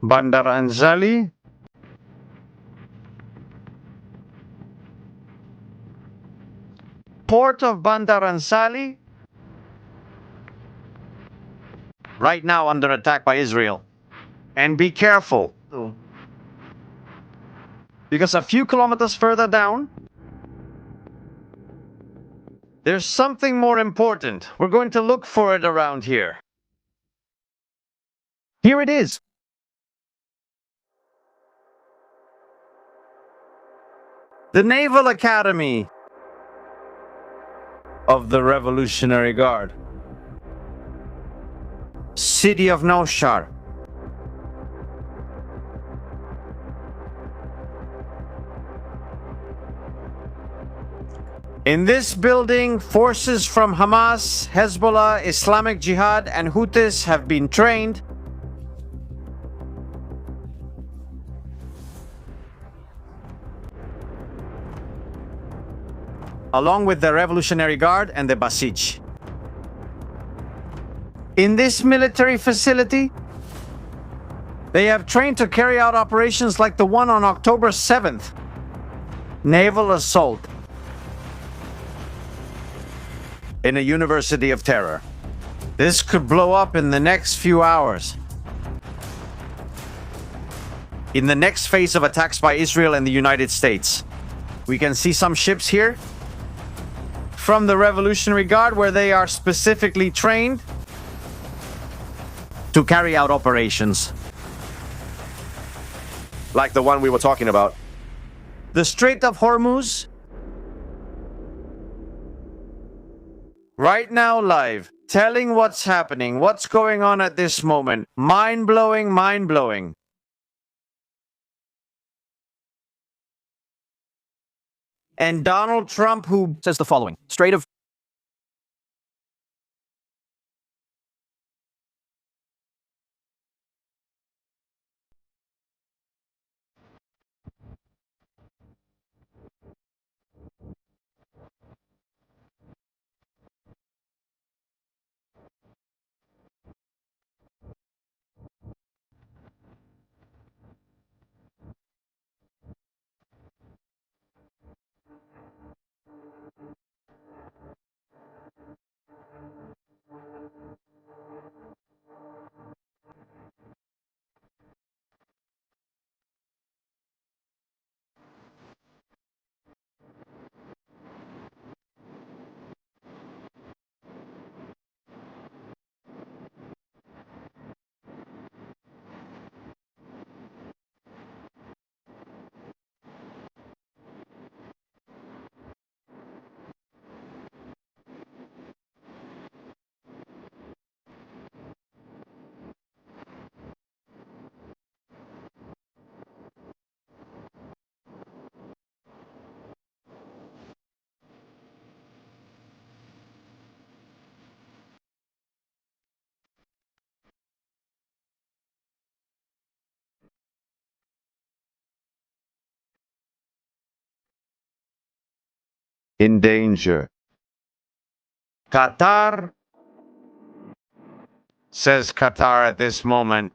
Bandar Anzali. Port of Bandar Anzali. Right now under attack by Israel. And be careful. Because a few kilometers further down, there's something more important. We're going to look for it around here. Here it is. The Naval Academy of the Revolutionary Guard. City of Naushar. In this building, forces from Hamas, Hezbollah, Islamic Jihad, and Houthis have been trained. Along with the Revolutionary Guard and the Basij. In this military facility, they have trained to carry out operations like the one on October 7th. Naval assault. In a university of terror. This could blow up in the next few hours. In the next phase of attacks by Israel and the United States. We can see some ships here from the Revolutionary Guard where they are specifically trained to carry out operations. Like the one we were talking about. The Strait of Hormuz. Right now live, telling what's happening, what's going on at this moment. Mind-blowing, mind-blowing. And Donald Trump, who says the following: Strait of in danger. Qatar, says Qatar at this moment,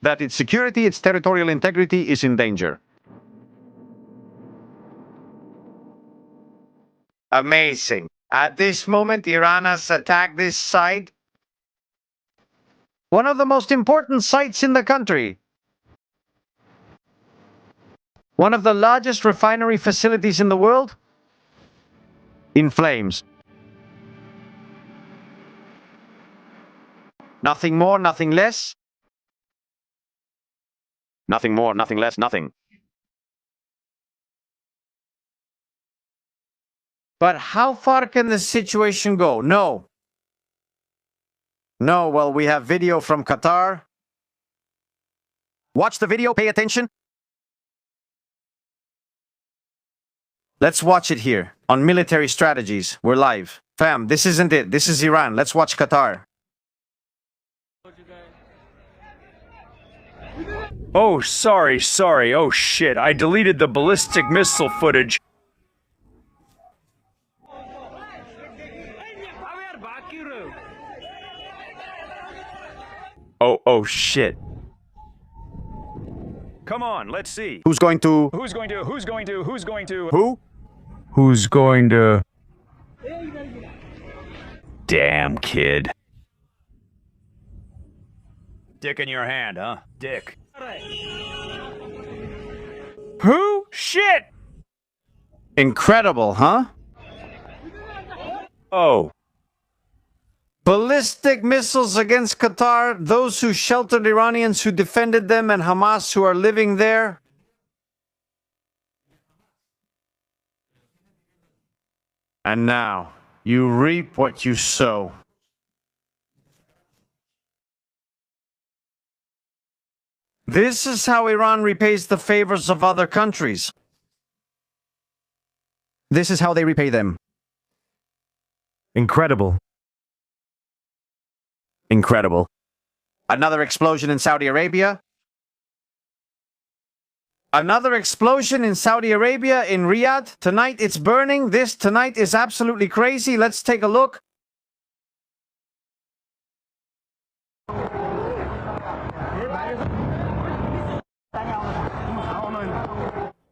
that its security, its territorial integrity is in danger. Amazing. At this moment, Iran has attacked this site. One of the most important sites in the country. One of the largest refinery facilities in the world? In flames. Nothing more, nothing less. Nothing more, nothing less, nothing. But how far can the situation go? No. No, well, we have video from Qatar. Watch the video, pay attention. Let's watch it here on Military Strategies. We're live. Fam, this isn't it. This is Iran. Let's watch Qatar. Oh, sorry. Oh, shit. I deleted the ballistic missile footage. Oh, shit. Come on, let's see. Who's going to... Who's going to... Who? Who's going to... Damn, kid. Dick in your hand, huh? Dick. Who? Shit! Incredible, huh? Oh. Ballistic missiles against Qatar, those who sheltered Iranians who defended them, and Hamas who are living there. And now, you reap what you sow. This is how Iran repays the favors of other countries. This is how they repay them. Incredible. Incredible. Another explosion in Saudi Arabia. Another explosion in Saudi Arabia, in Riyadh. Tonight it's burning. This tonight is absolutely crazy. Let's take a look.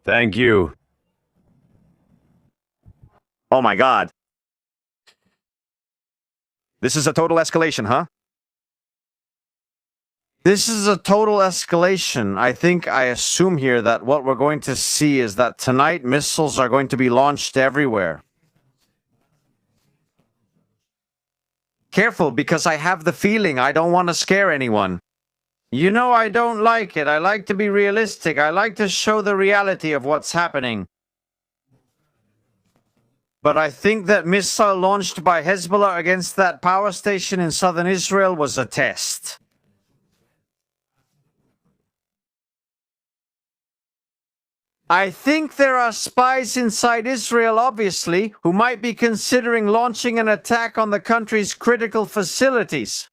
Thank you. Oh my God. This is a total escalation, huh? This is a total escalation. I assume here that what we're going to see is that tonight missiles are going to be launched everywhere. Careful, because I have the feeling I don't want to scare anyone. You know, I don't like it. I like to be realistic. I like to show the reality of what's happening. But I think that missile launched by Hezbollah against that power station in southern Israel was a test. I think there are spies inside Israel, obviously, who might be considering launching an attack on the country's critical facilities.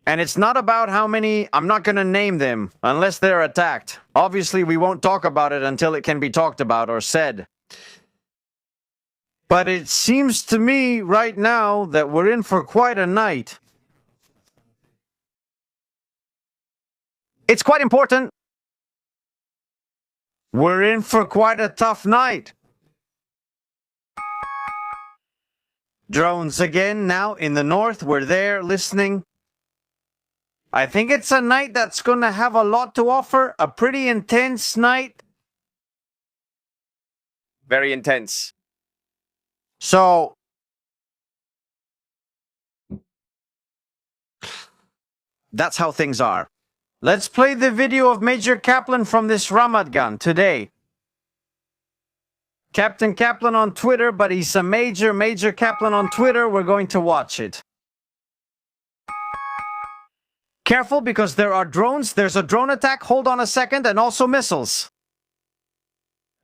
And it's not about how many, I'm not going to name them unless they're attacked. Obviously, we won't talk about it until it can be talked about or said. But it seems to me right now that we're in for quite a night. It's quite important. We're in for quite a tough night. Drones again now in the north. We're there listening. I think it's a night that's going to have a lot to offer. A pretty intense night. Very intense. So, that's how things are. Let's play the video of Major Kaplan from this Ramadan today. Captain Kaplan on Twitter, but he's a Major Kaplan on Twitter. We're going to watch it. Careful, because there are drones. There's a drone attack. Hold on a second. And also missiles.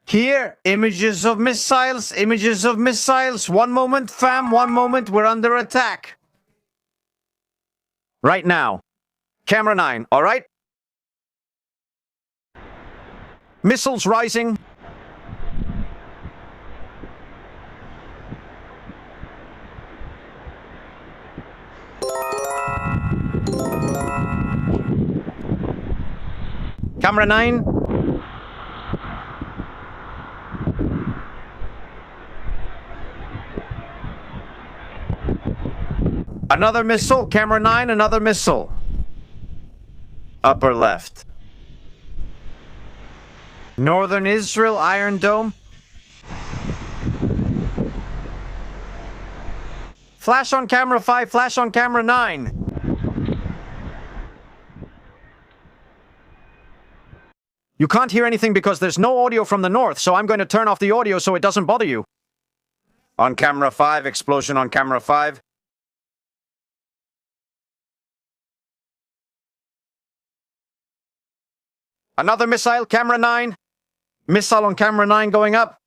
Here, images of missiles. One moment, fam. One moment. We're under attack. Right now. Camera 9, all right? Missiles rising. Camera 9. Another missile. Camera 9, another missile. Upper left. Northern Israel, Iron Dome. Flash on camera 5, flash on camera 9. You can't hear anything because there's no audio from the north, so I'm going to turn off the audio so it doesn't bother you. On camera 5, explosion on camera 5. Another missile, camera 9. Missile on camera 9 going up.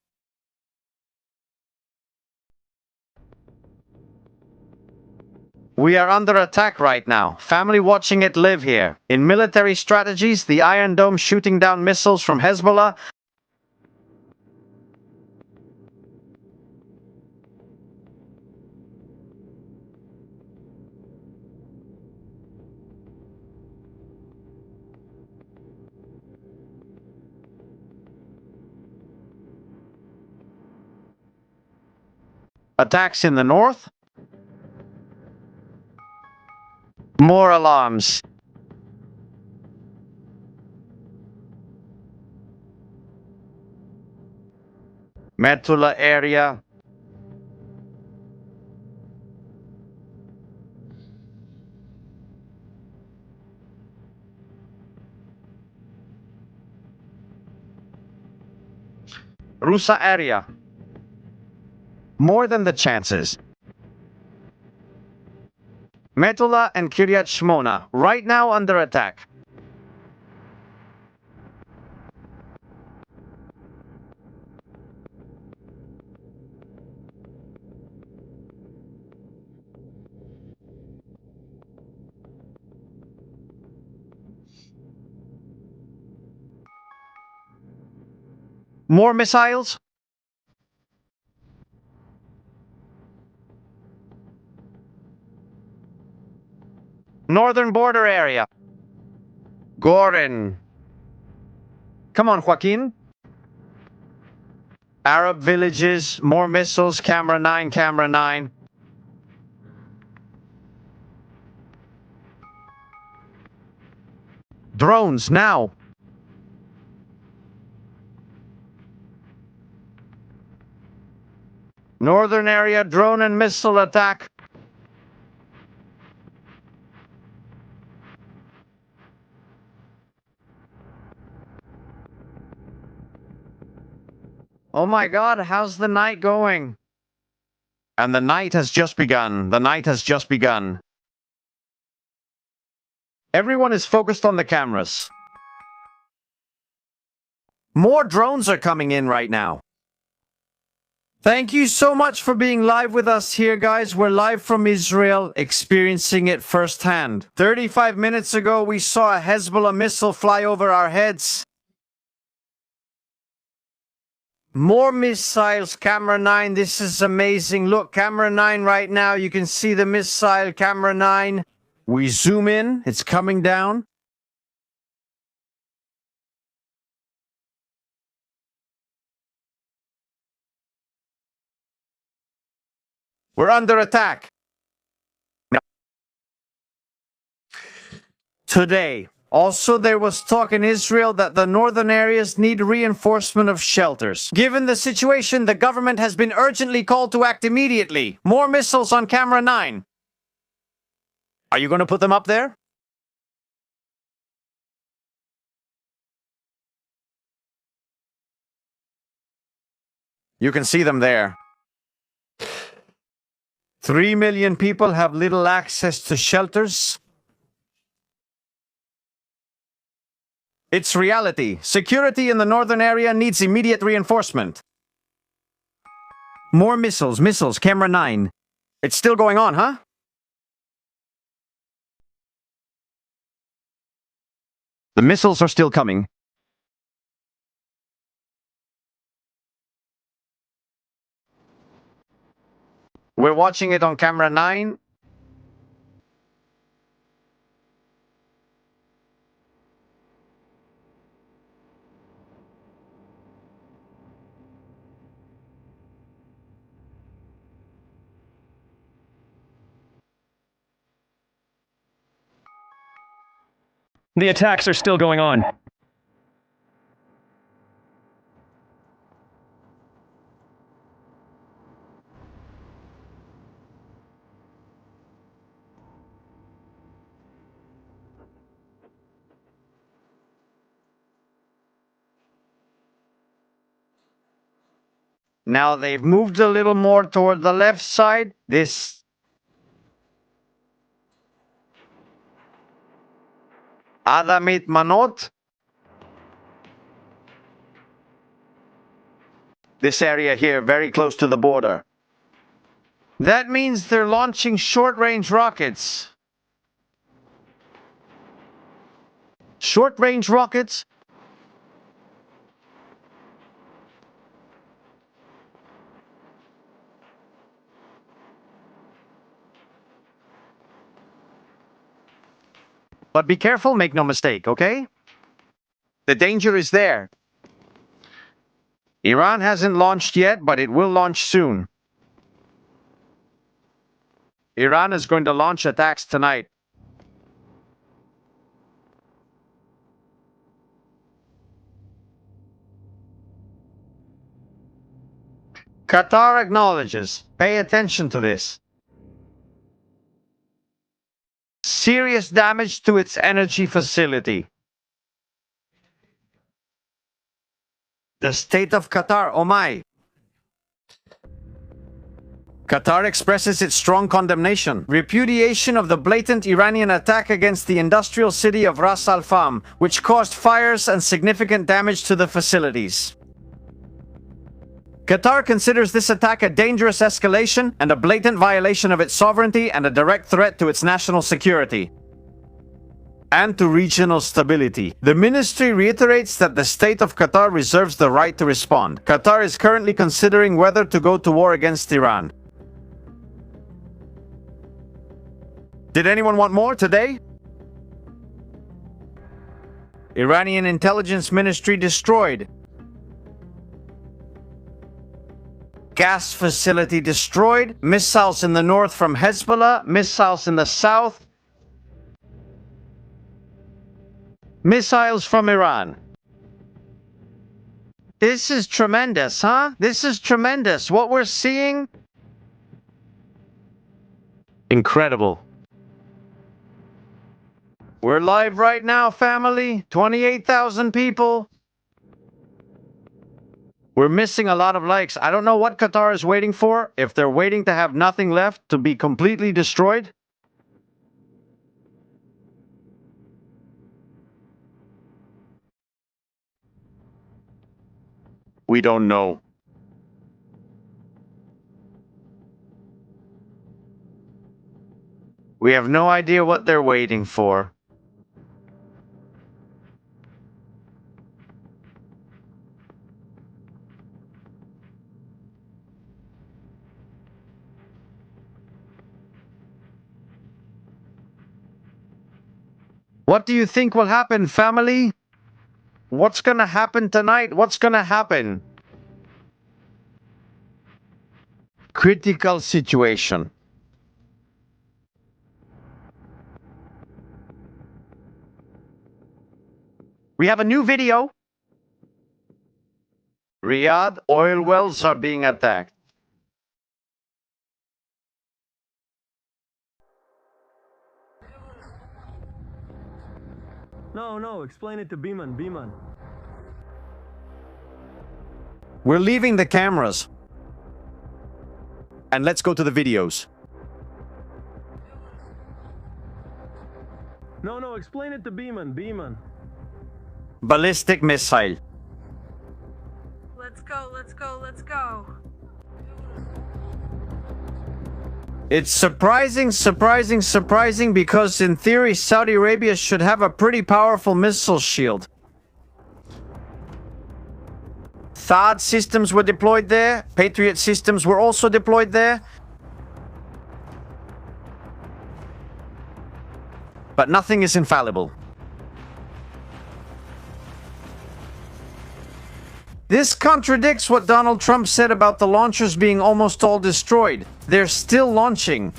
We are under attack right now. Family watching it live here. In military strategies, the Iron Dome shooting down missiles from Hezbollah. Attacks in the north. More alarms. Metula area. Rusa area. More than the chances. Metula and Kiryat Shmona, right now under attack. More missiles? Northern border area. Gorin. Come on, Joaquin. Arab villages, more missiles, camera 9, camera 9. Drones, now. Northern area, drone and missile attack. Oh my God, how's the night going? And the night has just begun. The night has just begun. Everyone is focused on the cameras. More drones are coming in right now. Thank you so much for being live with us here, guys. We're live from Israel, experiencing it firsthand. 35 minutes ago, we saw a Hezbollah missile fly over our heads. More missiles, camera 9. This is amazing. Look, camera 9 right now. You can see the missile, camera 9. We zoom in. It's coming down. We're under attack. Today. Also, there was talk in Israel that the northern areas need reinforcement of shelters. Given the situation, the government has been urgently called to act immediately. More missiles on camera 9. Are you going to put them up there? You can see them there. 3 million people have little access to shelters. It's reality. Security in the northern area needs immediate reinforcement. More missiles, camera 9. It's still going on, huh? The missiles are still coming. We're watching it on camera 9. The attacks are still going on. Now they've moved a little more toward the left side. This Adamit Manot. This area here, very close to the border. That means they're launching short-range rockets. Short-range rockets? But be careful, make no mistake, okay? The danger is there. Iran hasn't launched yet, but it will launch soon. Iran is going to launch attacks tonight. Qatar acknowledges. Pay attention to this. Serious damage to its energy facility. The state of Qatar, oh my. Qatar expresses its strong condemnation, repudiation of the blatant Iranian attack against the industrial city of Ras Al Fam, which caused fires and significant damage to the facilities. Qatar considers this attack a dangerous escalation and a blatant violation of its sovereignty and a direct threat to its national security and to regional stability. The ministry reiterates that the state of Qatar reserves the right to respond. Qatar is currently considering whether to go to war against Iran. Did anyone want more today? Iranian intelligence ministry destroyed. Gas facility destroyed. Missiles in the north from Hezbollah. Missiles in the south. Missiles from Iran. This is tremendous, huh? This is tremendous. What we're seeing? Incredible. We're live right now, family. 28,000 people. We're missing a lot of likes. I don't know what Qatar is waiting for. If they're waiting to have nothing left to be completely destroyed. We don't know. We have no idea what they're waiting for. What do you think will happen, family? What's gonna happen tonight? What's gonna happen? Critical situation. We have a new video. Riyadh oil wells are being attacked. No, explain it to Beeman. We're leaving the cameras. And let's go to the videos. No, explain it to Beeman. Ballistic missile. Let's go. It's surprising because in theory Saudi Arabia should have a pretty powerful missile shield. THAAD systems were deployed there. Patriot systems were also deployed there. But nothing is infallible. This contradicts what Donald Trump said about the launchers being almost all destroyed. They're still launching.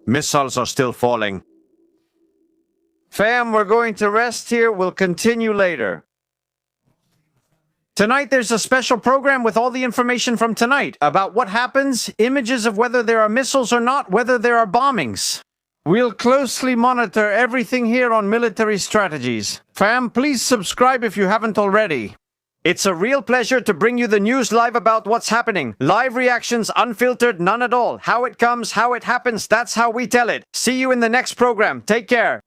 Missiles are still falling. Fam, we're going to rest here. We'll continue later. Tonight there's a special program with all the information from tonight about what happens, images of whether there are missiles or not, whether there are bombings. We'll closely monitor everything here on Military Strategies. Fam, please subscribe if you haven't already. It's a real pleasure to bring you the news live about what's happening. Live reactions, unfiltered, none at all. How it comes, how it happens, that's how we tell it. See you in the next program. Take care.